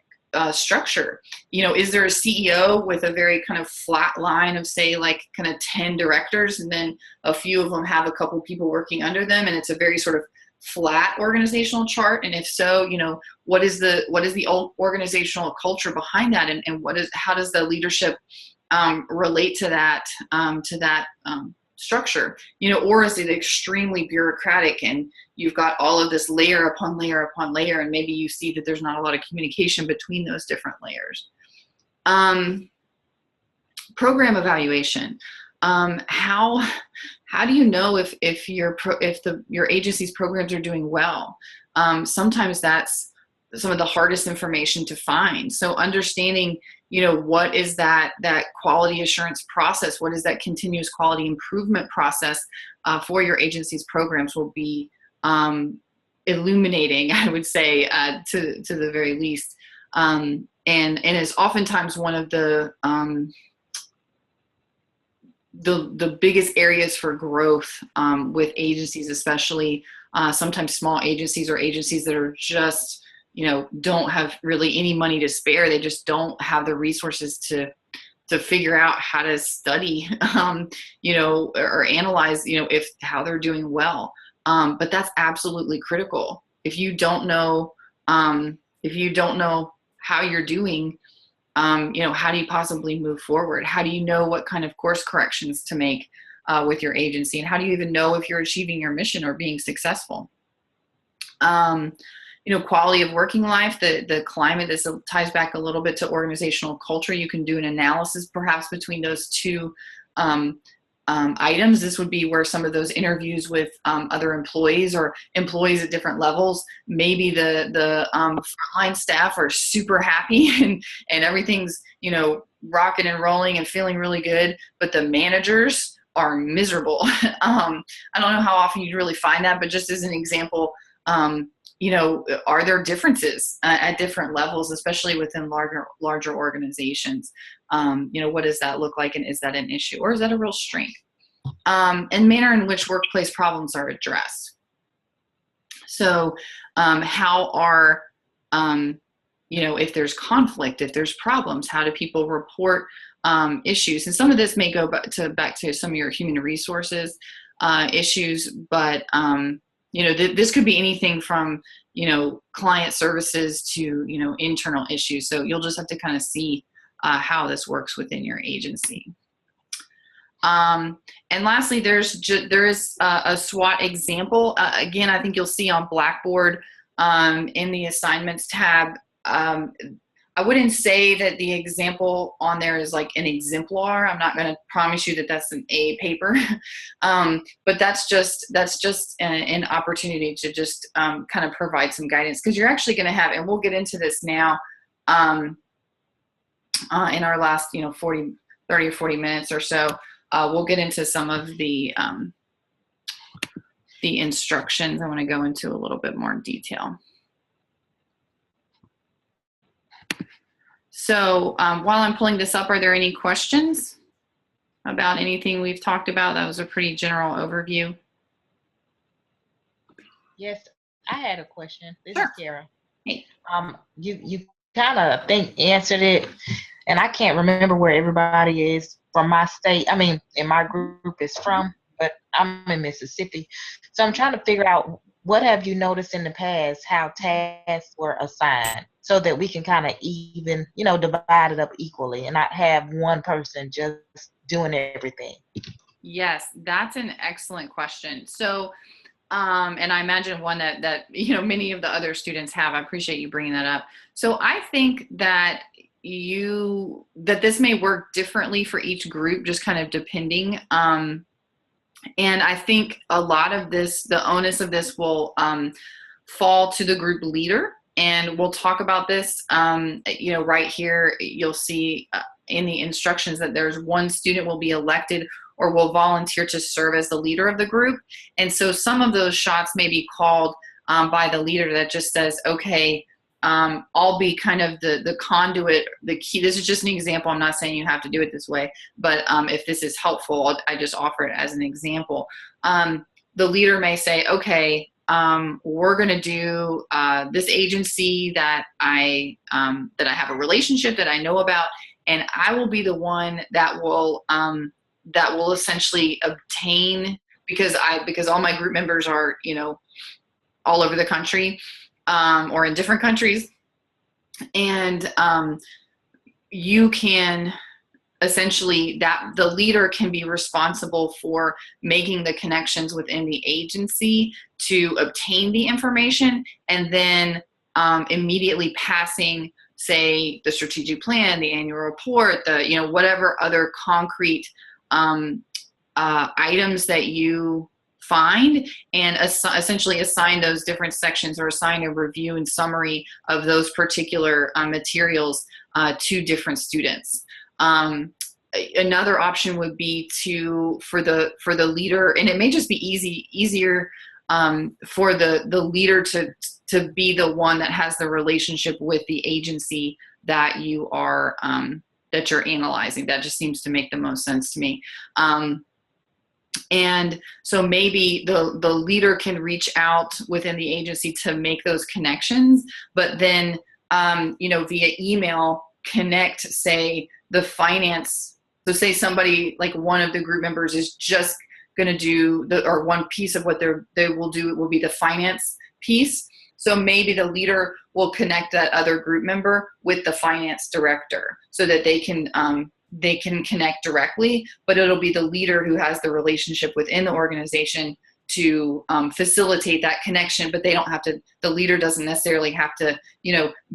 structure? Is there a CEO with a very kind of flat line of, say, like kind of 10 directors, and then a few of them have a couple people working under them, and it's a very sort of flat organizational chart? And if so, what is the old organizational culture behind that, and how does the leadership relate to that structure? Or is it extremely bureaucratic, and you've got all of this layer upon layer upon layer, and maybe you see that there's not a lot of communication between those different layers. Program evaluation. How do you know if your agency's programs are doing well? Sometimes that's some of the hardest information to find. So understanding, what is that quality assurance process? What is that continuous quality improvement process for your agency's programs will be illuminating, I would say, to the very least. And is oftentimes one of the biggest areas for growth with agencies, especially sometimes small agencies or agencies that are just, don't have really any money to spare. They just don't have the resources to figure out how to study, or analyze, how they're doing well. But that's absolutely critical. If you don't know how you're doing, how do you possibly move forward? How do you know what kind of course corrections to make with your agency? And how do you even know if you're achieving your mission or being successful? Quality of working life, the climate. This ties back a little bit to organizational culture. You can do an analysis perhaps between those two items. This would be where some of those interviews with other employees or employees at different levels, maybe the frontline staff are super happy and everything's, rocking and rolling and feeling really good, but the managers are miserable. I don't know how often you'd really find that, but just as an example, are there differences at different levels, especially within larger organizations? What does that look like, and is that an issue, or is that a real strength? And manner in which workplace problems are addressed. So how are, if there's conflict, if there's problems, how do people report issues? And some of this may go back to some of your human resources issues, but this could be anything from, client services to, internal issues. So you'll just have to kind of see how this works within your agency. And lastly, there is a SWOT example. Again, I think you'll see on Blackboard in the assignments tab. I wouldn't say that the example on there is like an exemplar. I'm not going to promise you that that's an A paper, but that's just an opportunity to just kind of provide some guidance, because you're actually going to have, and we'll get into this now in our last 30 or 40 minutes or so. We'll get into some of the instructions. I want to go into a little bit more detail. So while I'm pulling this up, are there any questions about anything we've talked about? That was a pretty general overview. Yes, I had a question. This Sure. is Kara. Hey. You kind of answered it, and I can't remember where everybody is from my state. I mean, in my group is from, but I'm in Mississippi. So I'm trying to figure out, what have you noticed in the past how tasks were assigned, so that we can kind of even, divide it up equally and not have one person just doing everything? Yes, that's an excellent question. So, and I imagine one that many of the other students have. I appreciate you bringing that up. So I think that that this may work differently for each group, just kind of depending. And I think a lot of this, the onus of this will fall to the group leader. And we'll talk about this, right here, you'll see in the instructions that there's one student will be elected or will volunteer to serve as the leader of the group. And so some of those shots may be called by the leader that just says, okay, I'll be kind of the conduit, the key. This is just an example. I'm not saying you have to do it this way, but if this is helpful, I just offer it as an example. The leader may say, okay, we're going to do this agency that I have a relationship that I know about, and I will be the one that will essentially obtain, because all my group members are, all over the country, or in different countries. And you can essentially, that the leader can be responsible for making the connections within the agency to obtain the information, and then immediately passing, say, the strategic plan, the annual report, whatever other concrete items that you find, and essentially assign those different sections, or assign a review and summary of those particular materials to different students. Another option would be for the leader, and it may just be easier for the leader to be the one that has the relationship with the agency that you're analyzing. That just seems to make the most sense to me. And so maybe the leader can reach out within the agency to make those connections, but then, via email, connect, say, the finance. So say somebody, like one of the group members, is just going to do or one piece of what they will do, it will be the finance piece. So maybe the leader will connect that other group member with the finance director so that they can connect directly, but it'll be the leader who has the relationship within the organization to facilitate that connection. But the leader doesn't necessarily have to,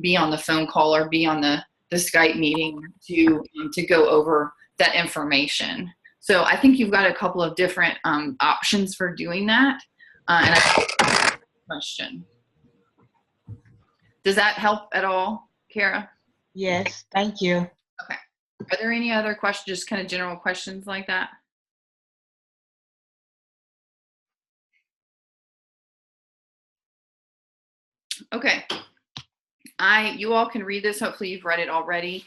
be on the phone call or be on the Skype meeting to go over that information. So I think you've got a couple of different options for doing that. And I have a question. Does that help at all, Kara? Yes, thank you. Okay. Are there any other questions, just kind of general questions like that? Okay. You all can read this. Hopefully you've read it already.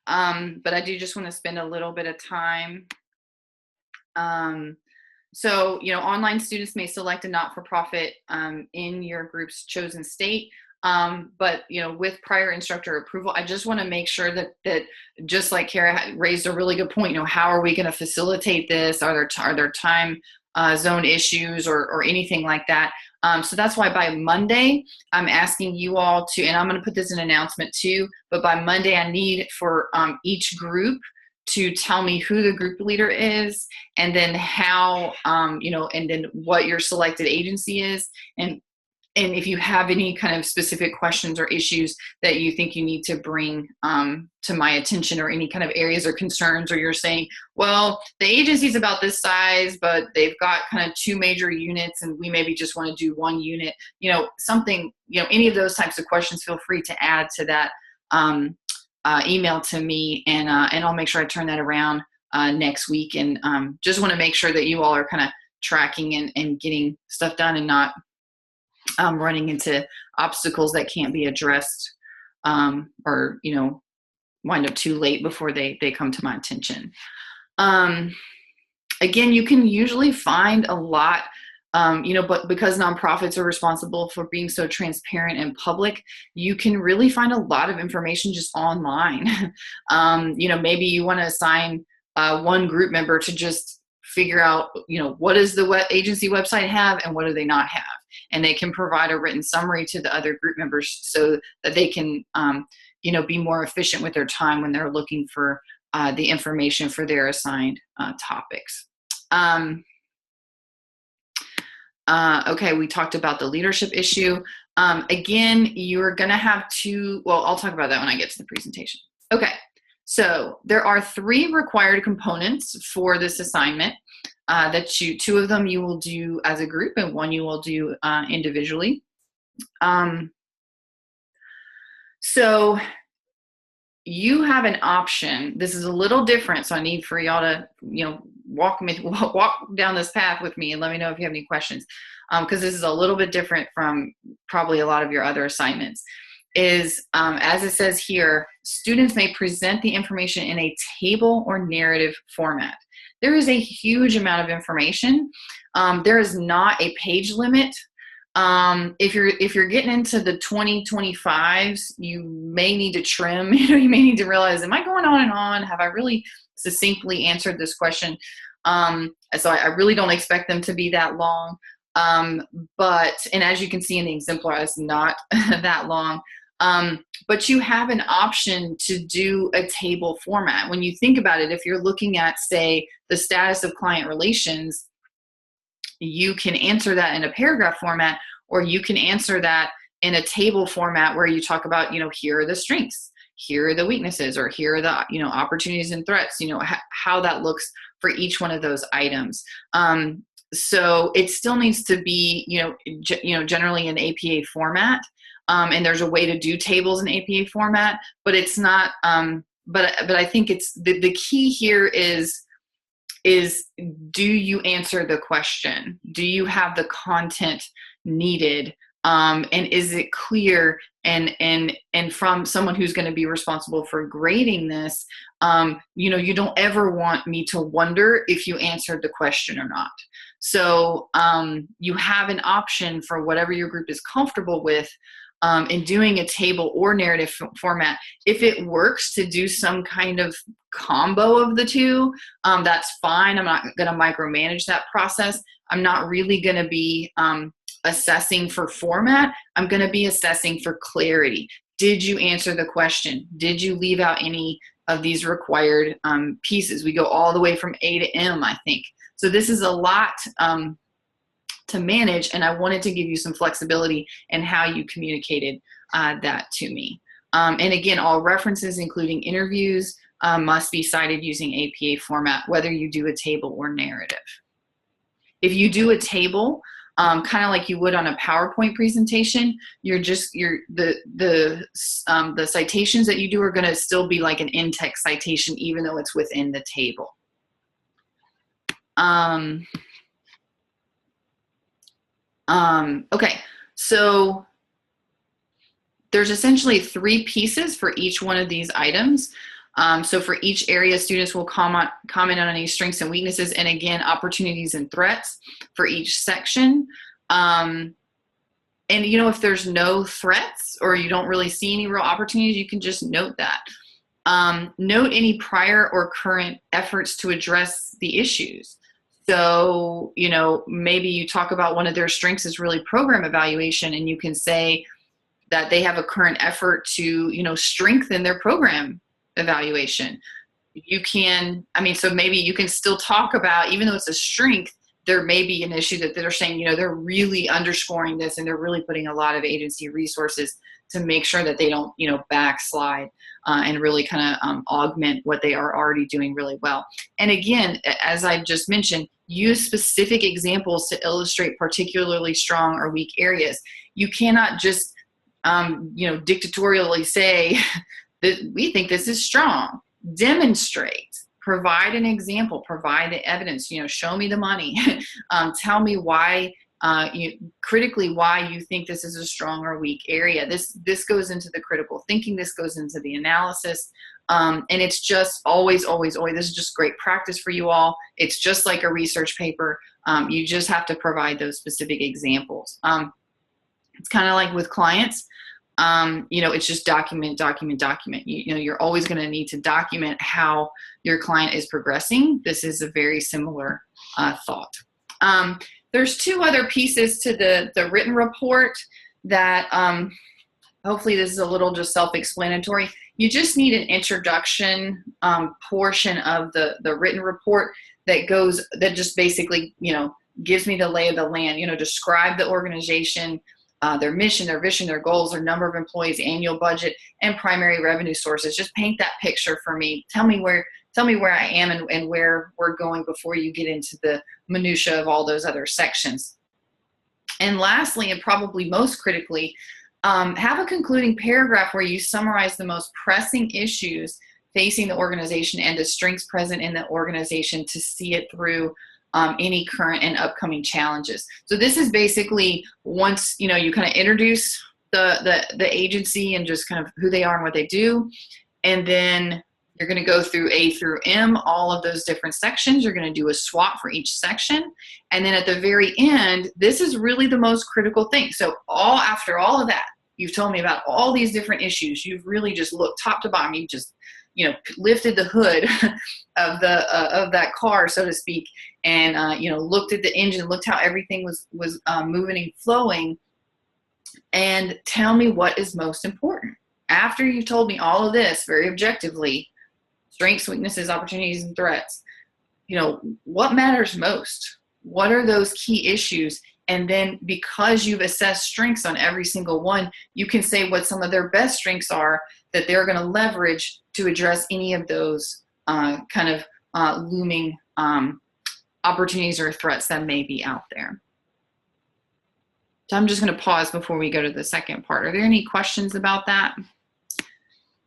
But I do just want to spend a little bit of time. So, online students may select a not-for-profit in your group's chosen state. But with prior instructor approval, I just want to make sure that just like Kara raised a really good point, how are we going to facilitate this? Are there time zone issues or anything like that? So that's why by Monday, I'm asking you all to, and I'm going to put this in an announcement too, but by Monday, I need for each group to tell me who the group leader is, and then how, and then what your selected agency is. And if you have any kind of specific questions or issues that you think you need to bring to my attention, or any kind of areas or concerns, or you're saying, well, the agency's about this size, but they've got kind of 2 major units and we maybe just want to do 1 unit, something, any of those types of questions, feel free to add to that email to me, and I'll make sure I turn that around next week. And just want to make sure that you all are kind of tracking and getting stuff done, and not running into obstacles that can't be addressed, or wind up too late before they come to my attention. Again, you can usually find a lot, but because nonprofits are responsible for being so transparent and public, you can really find a lot of information just online. Maybe you want to assign one group member to just figure out, what does the agency website have and what do they not have? And they can provide a written summary to the other group members so that they can, be more efficient with their time when they're looking for the information for their assigned topics. Okay, we talked about the leadership issue. Again, you're going to have I'll talk about that when I get to the presentation. Okay, so there are 3 required components for this assignment that 2 of them you will do as a group and 1 you will do individually. So you have an option. This is a little different, so I need for y'all to, walk down this path with me and let me know if you have any questions, because this is a little bit different from probably a lot of your other assignments. As it says here, students may present the information in a table or narrative format. There is a huge amount of information. There is not a page limit. If you're getting into the 2025s, you may need to trim. You may need to realize, am I going on and on? Have I really succinctly answered this question? So I really don't expect them to be that long. And as you can see in the exemplar, it's not that long. But you have an option to do a table format. When you think about it, if you're looking at, say, the status of client relations, you can answer that in a paragraph format, or you can answer that in a table format where you talk about, here are the strengths, here are the weaknesses, or here are the, opportunities and threats, how that looks for each one of those items. So it still needs to be, generally in APA format. And there's a way to do tables in APA format, but it's not, but I think it's the key here is do you answer the question? Do you have the content needed? And is it clear? And from someone who's going to be responsible for grading this, you don't ever want me to wonder if you answered the question or not. So you have an option for whatever your group is comfortable with in doing a table or narrative format. If it works to do some kind of combo of the two, that's fine. I'm not going to micromanage that process. I'm not really going to be assessing for format. I'm going to be assessing for clarity. Did you answer the question? Did you leave out any of these required pieces? We go all the way from A to M, I think. So this is a lot to manage, and I wanted to give you some flexibility in how you communicated that to me. And again, all references, including interviews, must be cited using APA format, whether you do a table or narrative. If you do a table, kind of like you would on a PowerPoint presentation, the citations that you do are going to still be like an in-text citation, even though it's within the table. Okay, so there's essentially 3 pieces for each one of these items. So for each area, students will comment on any strengths and weaknesses, and again, opportunities and threats for each section. And if there's no threats or you don't really see any real opportunities, you can just note that. Note any prior or current efforts to address the issues. So, maybe you talk about one of their strengths is really program evaluation, and you can say that they have a current effort to, strengthen their program evaluation. So maybe you can still talk about, even though it's a strength, there may be an issue that they're saying, they're really underscoring this and they're really putting a lot of agency resources to make sure that they don't, backslide and really kind of augment what they are already doing really well. And again, as I just mentioned, use specific examples to illustrate particularly strong or weak areas. You cannot just, dictatorially say that we think this is strong. Demonstrate. Provide an example. Provide the evidence. Show me the money. Tell me why. Critically why you think this is a strong or weak area. This goes into the critical thinking. This goes into the analysis. And it's just always, this is just great practice for you all. It's just like a research paper. You just have to provide those specific examples. It's kind of like with clients. It's just document. You're always going to need to document how your client is progressing. This is a very similar thought. There's 2 other pieces to the written report that hopefully this is a little just self-explanatory. You just need an introduction portion of the written report that just basically, gives me the lay of the land, describe the organization, their mission, their vision, their goals, their number of employees, annual budget, and primary revenue sources. Just paint that picture for me. Tell me where I am and where we're going before you get into the minutia of all those other sections. And lastly, and probably most critically, have a concluding paragraph where you summarize the most pressing issues facing the organization and the strengths present in the organization to see it through any current and upcoming challenges. So this is basically, once you kind of introduce the agency and just kind of who they are and what they do, and then you're going to go through A through M, all of those different sections. You're going to do a SWOT for each section. And then at the very end, this is really the most critical thing. So after all of that, you've told me about all these different issues. You've really just looked top to bottom. You've just, lifted the hood of that car, so to speak, and, looked at the engine, looked how everything was moving and flowing. And tell me what is most important. After you've told me all of this very objectively, strengths, weaknesses, opportunities, and threats, what matters most? What are those key issues? And then because you've assessed strengths on every single one, you can say what some of their best strengths are that they're going to leverage to address any of those looming opportunities or threats that may be out there. So I'm just going to pause before we go to the second part. Are there any questions about that?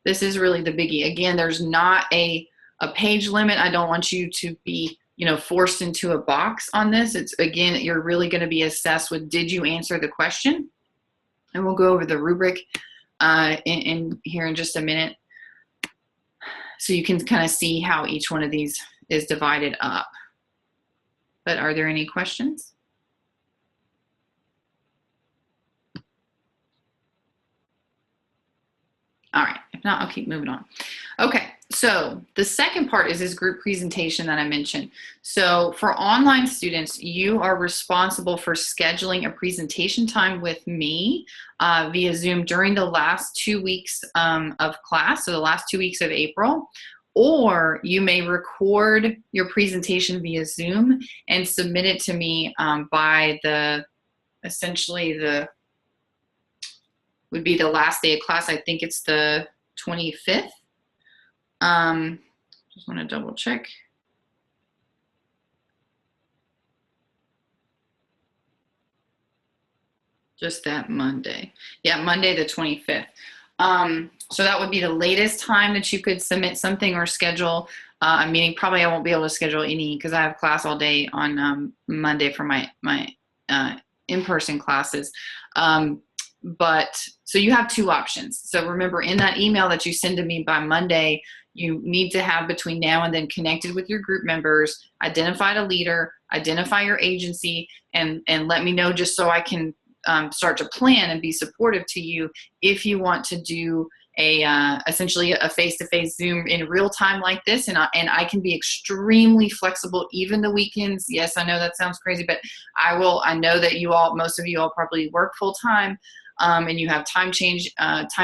This is really the biggie. Again, there's not a page limit. I don't want you to be forced into a box on this. It's, again, you're really going to be assessed with, did you answer the question? And we'll go over the rubric in here in just a minute, so you can kind of see how each one of these is divided up. But are there any questions? All right, if not, I'll keep moving on. Okay, so the second part is this group presentation that I mentioned. So for online students, you are responsible for scheduling a presentation time with me via Zoom during the last 2 weeks of class, so the last 2 weeks of April. Or you may record your presentation via Zoom and submit it to me by would be the last day of class. I think it's the 25th. Just want to double check. Just that Monday. Yeah, Monday the 25th. So that would be the latest time that you could submit something or schedule a meeting. Probably I won't be able to schedule any because I have class all day on Monday for my in-person classes. But so you have two options. So remember, in that email that you send to me by Monday, you need to have between now and then connected with your group members, identified a leader, identify your agency, and let me know, just so I can start to plan and be supportive to you if you want to do essentially a face-to-face Zoom in real time like this. And I can be extremely flexible, even the weekends. Yes, I know that sounds crazy, but I know that most of you all probably work full time, and you have time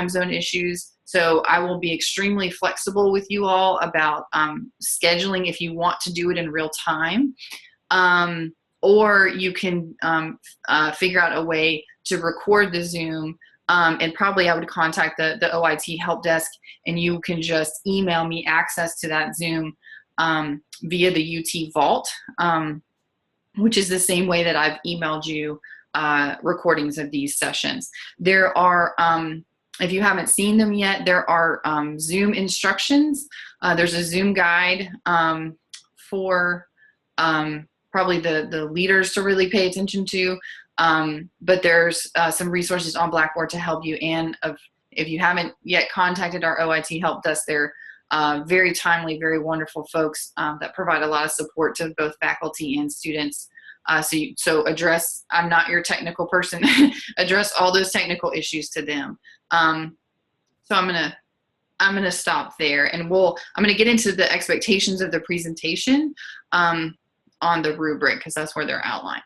zone issues. So I will be extremely flexible with you all about scheduling if you want to do it in real time. Or you can figure out a way to record the Zoom, and probably I would contact the OIT help desk, and you can just email me access to that Zoom via the UT Vault, which is the same way that I've emailed you recordings of these sessions. There are, if you haven't seen them yet, there are Zoom instructions. There's a Zoom guide for probably the leaders to really pay attention to. But there's some resources on Blackboard to help you. And if you haven't yet contacted our OIT help desk, they're very timely, very wonderful folks that provide a lot of support to both faculty and students. So address, I'm not your technical person, address all those technical issues to them. So I'm gonna stop there, and I'm gonna get into the expectations of the presentation on the rubric, because that's where they're outlined.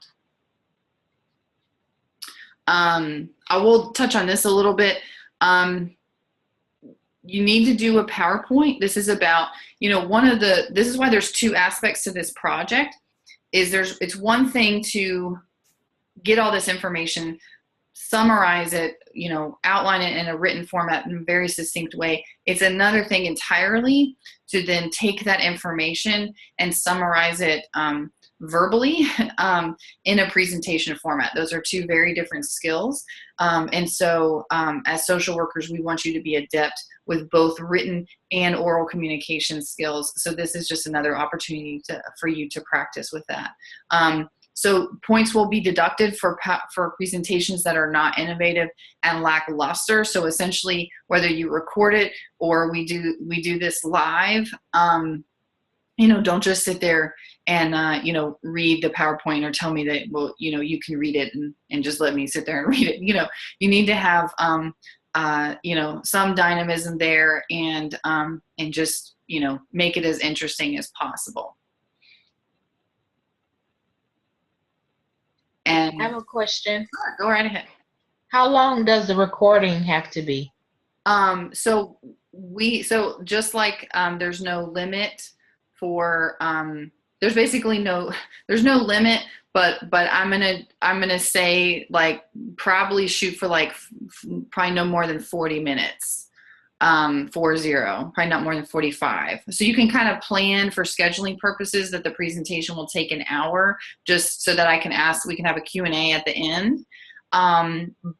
I will touch on this a little bit. You need to do a PowerPoint. This is about, this is why there's two aspects to this project. It's one thing to get all this information, summarize it, outline it in a written format in a very succinct way. It's another thing entirely to then take that information and summarize it verbally in a presentation format. Those are two very different skills. And so as social workers, we want you to be adept with both written and oral communication skills. So this is just another opportunity for you to practice with that. So points will be deducted for presentations that are not innovative and lackluster. So essentially, whether you record it or we do this live, don't just sit there and read the PowerPoint or tell me that, well, you can read it and just let me sit there and read it. You need to have some dynamism there and just make it as interesting as possible. And I have a question. Sure, go right ahead. How long does the recording have to be? So just like there's no limit for there's basically there's no limit, but I'm gonna say like probably shoot for like probably no more than 40 minutes. 40, probably not more than 45. So you can kind of plan for scheduling purposes that the presentation will take an hour, just so that we can have a Q&A at the end.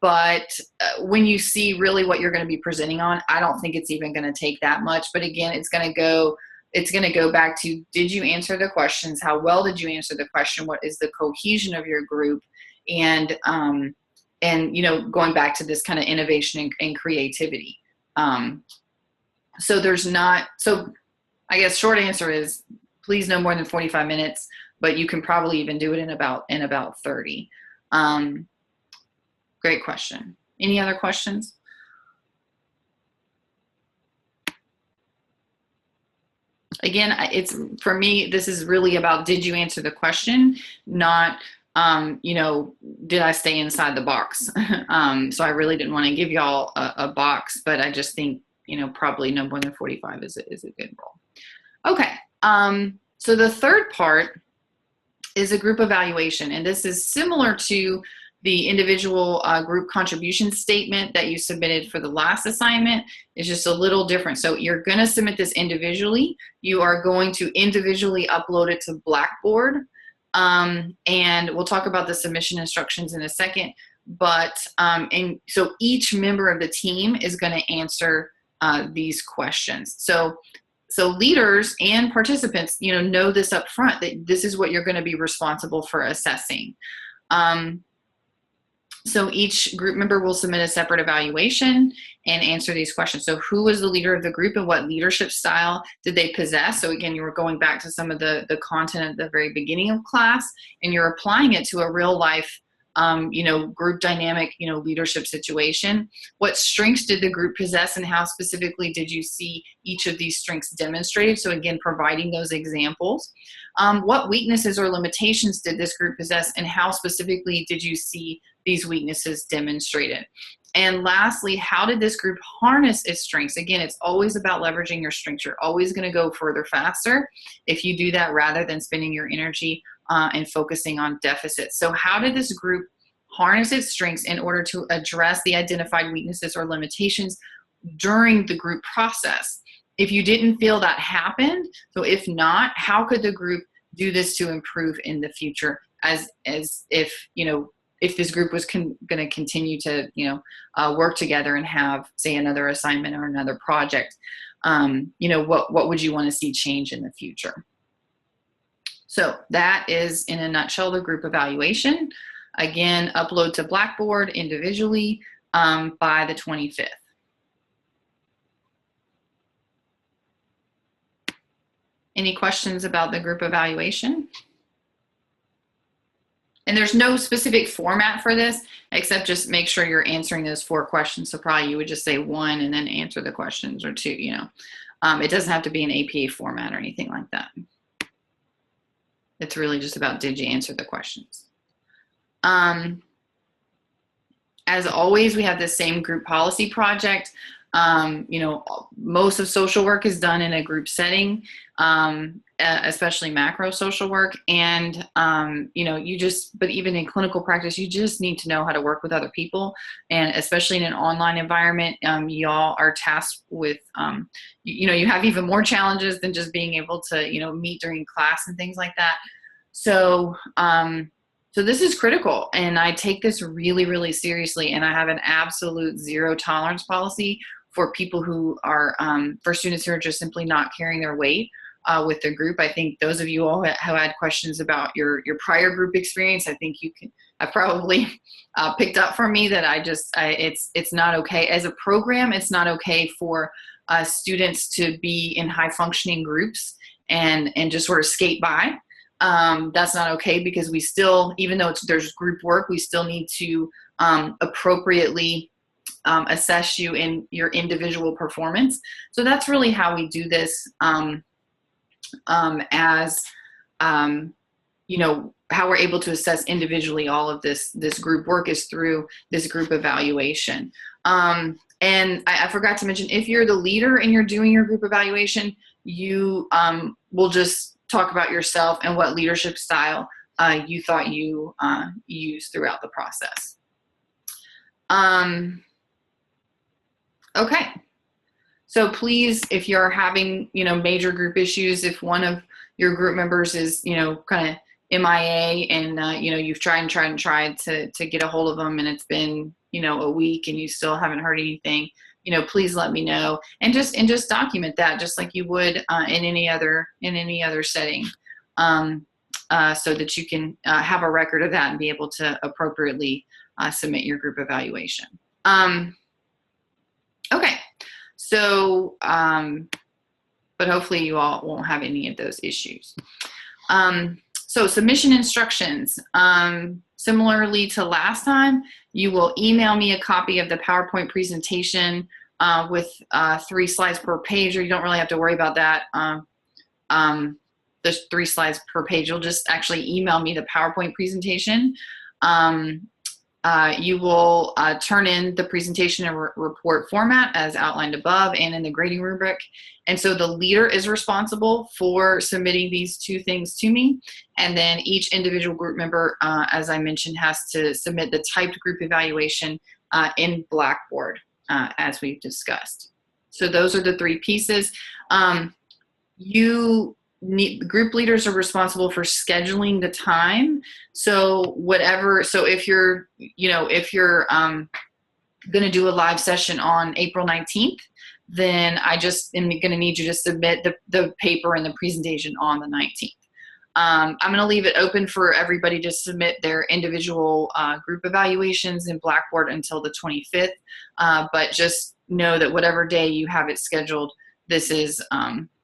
But when you see really what you're going to be presenting on, I don't think it's even going to take that much. But again, it's going to go back to, did you answer the questions? How well did you answer the question? What is the cohesion of your group? And going back to this kind of innovation and creativity. So I guess short answer is please no more than 45 minutes, but you can probably even do it in about 30. Great question. Any other questions? Again, for me, this is really about, did you answer the question? Not, did I stay inside the box? So I really didn't want to give y'all a box, but I just think, probably no more than 45 is a good role. Okay. So the third part is a group evaluation. And this is similar to the individual group contribution statement that you submitted for the last assignment. Is just a little different. So you're going to submit this individually. You are going to individually upload it to Blackboard. And we'll talk about the submission instructions in a second, but, and so each member of the team is going to answer, these questions. So leaders and participants, know this up front, that this is what you're going to be responsible for assessing. So each group member will submit a separate evaluation and answer these questions. So who was the leader of the group and what leadership style did they possess? So again, you were going back to some of the content at the very beginning of class, and you're applying it to a real life, group dynamic, leadership situation. What strengths did the group possess, and how specifically did you see each of these strengths demonstrated? So again, providing those examples. What weaknesses or limitations did this group possess, and how specifically did you see these weaknesses demonstrated? And lastly, how did this group harness its strengths? Again, it's always about leveraging your strengths. You're always going to go further faster if you do that, rather than spending your energy and focusing on deficits. So how did this group harness its strengths in order to address the identified weaknesses or limitations during the group process? If you didn't feel that happened, so if not, how could the group do this to improve in the future, as if, if this group was going to continue to, work together and have, say, another assignment or another project, what would you want to see change in the future? So that is, in a nutshell, the group evaluation. Again, upload to Blackboard individually by the 25th. Any questions about the group evaluation? And there's no specific format for this, except just make sure you're answering those 4 questions. So probably you would just say 1 and then answer the questions, or 2, It doesn't have to be an APA format or anything like that. It's really just about, did you answer the questions? As always, we have the same group policy project. Most of social work is done in a group setting, especially macro social work. And, but even in clinical practice, you just need to know how to work with other people. And especially in an online environment, y'all are tasked with, you have even more challenges than just being able to, meet during class and things like that. So this is critical, and I take this really, really seriously. And I have an absolute zero tolerance policy for people who are, for students who are just simply not carrying their weight with the group. I think those of you all who had questions about your prior group experience, I think have probably picked up from me that it's not okay. As a program, it's not okay for students to be in high functioning groups and just sort of skate by. That's not okay, because we still, even though there's group work, we still need to appropriately assess you in your individual performance. So that's really how we do this, how we're able to assess individually all of this group work is through this group evaluation. And I forgot to mention, if you're the leader and you're doing your group evaluation, you will just talk about yourself and what leadership style you thought you used throughout the process. Okay. So please, if you're having, major group issues, if one of your group members is, kind of MIA and, you've tried to get a hold of them and it's been, a week and you still haven't heard anything, please let me know, and just document that just like you would in any other setting, so that you can have a record of that and be able to appropriately submit your group evaluation. Okay, so but hopefully you all won't have any of those issues. So submission instructions. Similarly to last time, you will email me a copy of the PowerPoint presentation with 3 slides per page, or you don't really have to worry about that. There's 3 slides per page. You'll just actually email me the PowerPoint presentation. You will turn in the presentation in report format as outlined above and in the grading rubric. And so the leader is responsible for submitting these 2 things to me. And then each individual group member, as I mentioned, has to submit the typed group evaluation in Blackboard, as we've discussed. So those are the 3 pieces. Group leaders are responsible for scheduling the time. So if you're going to do a live session on April 19th, then I just am going to need you to submit the paper and the presentation on the 19th. I'm going to leave it open for everybody to submit their individual group evaluations in Blackboard until the 25th. But just know that whatever day you have it scheduled, this is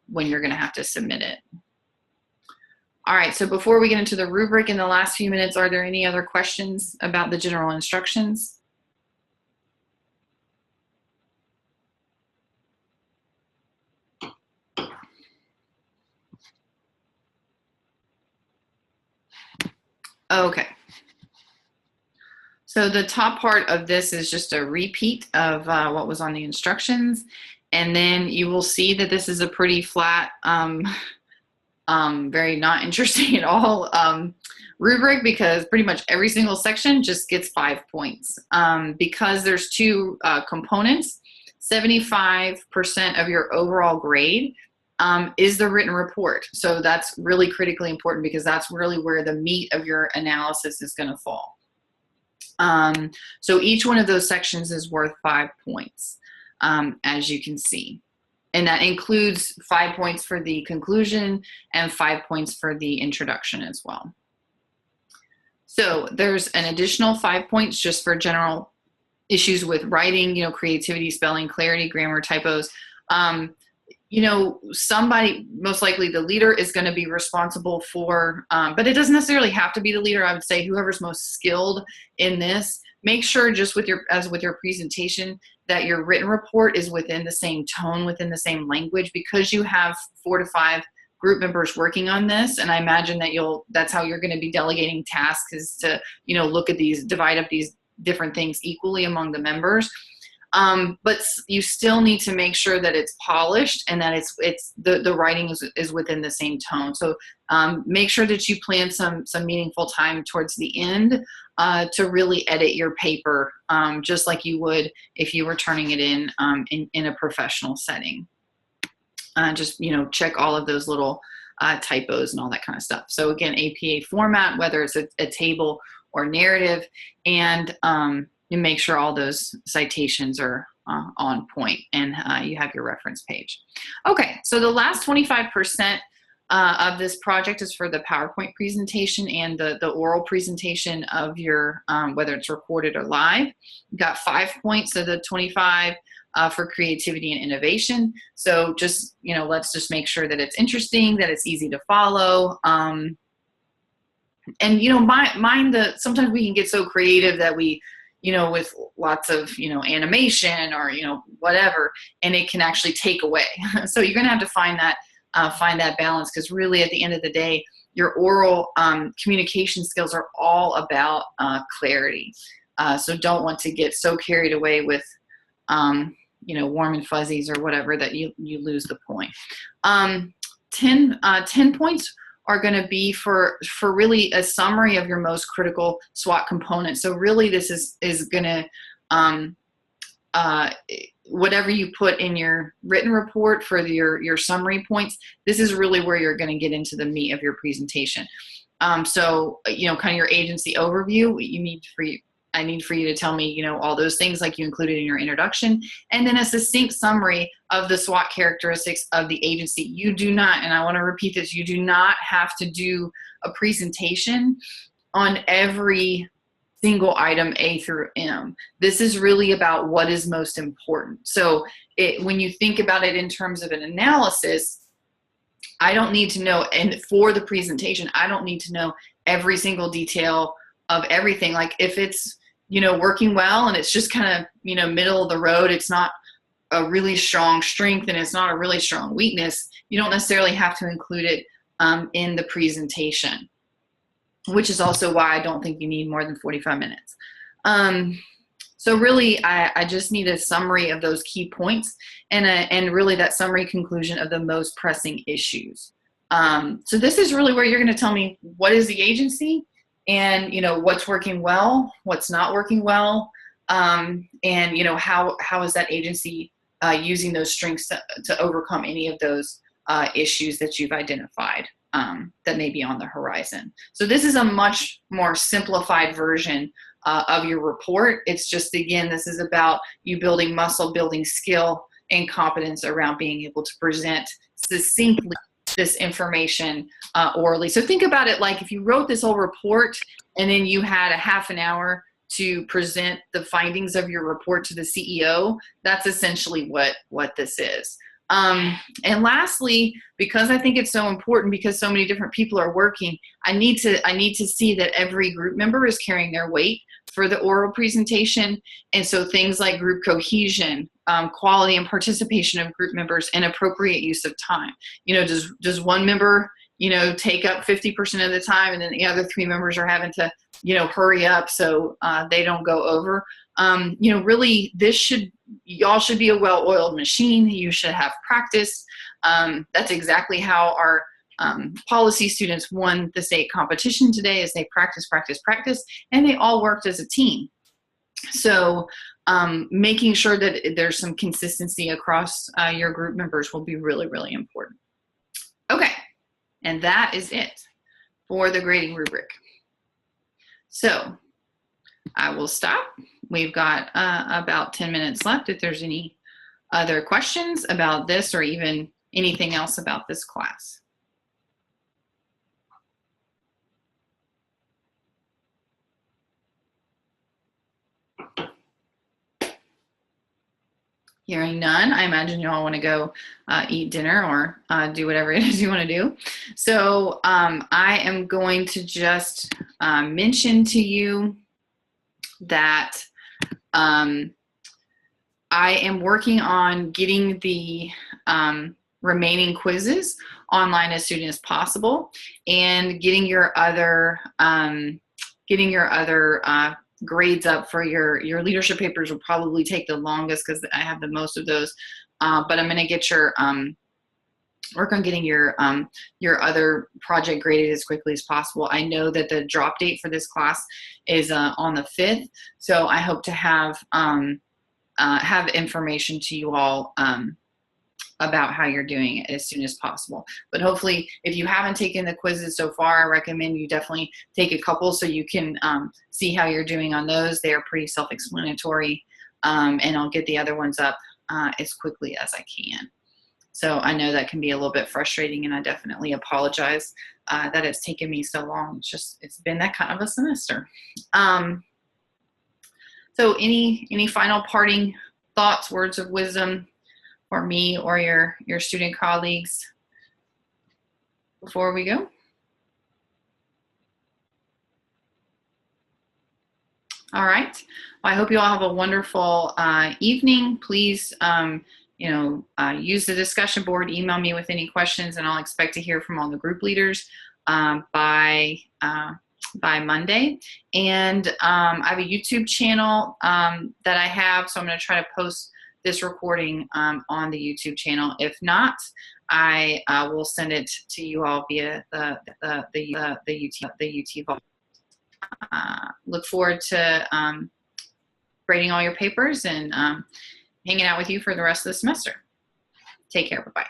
when you're going to have to submit it. All right, so before we get into the rubric in the last few minutes, are there any other questions about the general instructions? Okay. So the top part of this is just a repeat of what was on the instructions. And then you will see that this is a pretty flat, very not interesting at all rubric, because pretty much every single section just gets 5 points. Because there's 2 components, 75% of your overall grade is the written report. So that's really critically important, because that's really where the meat of your analysis is going to fall. So each one of those sections is worth 5 points, as you can see. And that includes 5 points for the conclusion and 5 points for the introduction as well. So there's an additional 5 points just for general issues with writing, creativity, spelling, clarity, grammar, typos. Somebody, most likely the leader, is going to be responsible for, but it doesn't necessarily have to be the leader. I would say whoever's most skilled in this, make sure just with your presentation that your written report is within the same tone, within the same language, because you have 4 to 5 group members working on this. And I imagine that that's how you're going to be delegating tasks, is to, look at these, divide up these different things equally among the members. But you still need to make sure that it's polished and that the writing is within the same tone. So make sure that you plan some meaningful time towards the end to really edit your paper, just like you would if you were turning it in a professional setting. Just, check all of those little typos and all that kind of stuff. So again, APA format, whether it's a table or narrative, and you make sure all those citations are on point and you have your reference page. Okay, so the last 25% of this project is for the PowerPoint presentation and the oral presentation of your, whether it's recorded or live. You've got 5 points of the 25 for creativity and innovation. So just, let's just make sure that it's interesting, that it's easy to follow. And, sometimes we can get so creative that we, with lots of, animation or, whatever, and it can actually take away. So you're going to have to find that balance, because really at the end of the day, your oral communication skills are all about clarity. So don't want to get so carried away with, warm and fuzzies or whatever that you lose the point. 10 points are going to be for really a summary of your most critical SWOT components. So really this is going to, whatever you put in your written report for your summary points, this is really where you're going to get into the meat of your presentation. So, kind of your agency overview, I need for you to tell me, all those things like you included in your introduction, and then a succinct summary of the SWOT characteristics of the agency. You do not, and I want to repeat this, you do not have to do a presentation on every single item A through M. This is really about what is most important. So when you think about it in terms of an analysis, I don't need to know, and for the presentation, I don't need to know every single detail of everything. Like if it's, working well and it's just kind of, middle of the road, it's not a really strong strength and it's not a really strong weakness, you don't necessarily have to include it in the presentation, which is also why I don't think you need more than 45 minutes. So really, I just need a summary of those key points and really that summary conclusion of the most pressing issues. So this is really where you're going to tell me what is the agency, and what's working well, what's not working well, and how is that agency using those strengths to overcome any of those issues that you've identified that may be on the horizon. So this is a much more simplified version of your report. It's just, again, this is about you building muscle, building skill and competence around being able to present succinctly this information orally. So think about it like if you wrote this whole report and then you had a half an hour to present the findings of your report to the CEO, that's essentially what this is. And lastly, because I think it's so important, because so many different people are working, I need to see that every group member is carrying their weight for the oral presentation. And so things like group cohesion, quality and participation of group members, and appropriate use of time. Does one member, take up 50% of the time, and then the other 3 members are having to, hurry up so they don't go over. Really, y'all should be a well-oiled machine. You should have practice. That's exactly how our policy students won the state competition today, is they practice, and they all worked as a team. So making sure that there's some consistency across your group members will be really, really important. Okay, and that is it for the grading rubric. So I will stop. We've got about 10 minutes left if there's any other questions about this or even anything else about this class. Hearing none, I imagine you all want to go eat dinner or do whatever it is you want to do. So I am going to just mention to you that I am working on getting the remaining quizzes online as soon as possible, and getting your other grades up for your leadership papers will probably take the longest because I have the most of those. But I'm going to get your work on getting your other project graded as quickly as possible. I know that the drop date for this class is on the 5th, so I hope to have information to you all about how you're doing it as soon as possible. But hopefully, if you haven't taken the quizzes so far, I recommend you definitely take a couple so you can see how you're doing on those. They are pretty self-explanatory, and I'll get the other ones up as quickly as I can. So I know that can be a little bit frustrating, and I definitely apologize that it's taken me so long. It's been that kind of a semester. So any final parting thoughts, words of wisdom for me or your student colleagues before we go? All right. Well, I hope you all have a wonderful evening. Please, use the discussion board, email me with any questions, and I'll expect to hear from all the group leaders by Monday. And I have a YouTube channel that I have, so I'm going to try to post this recording on the YouTube channel. If not, I will send it to you all via the UT vault. Look forward to grading all your papers and hanging out with you for the rest of the semester. Take care. Bye-bye.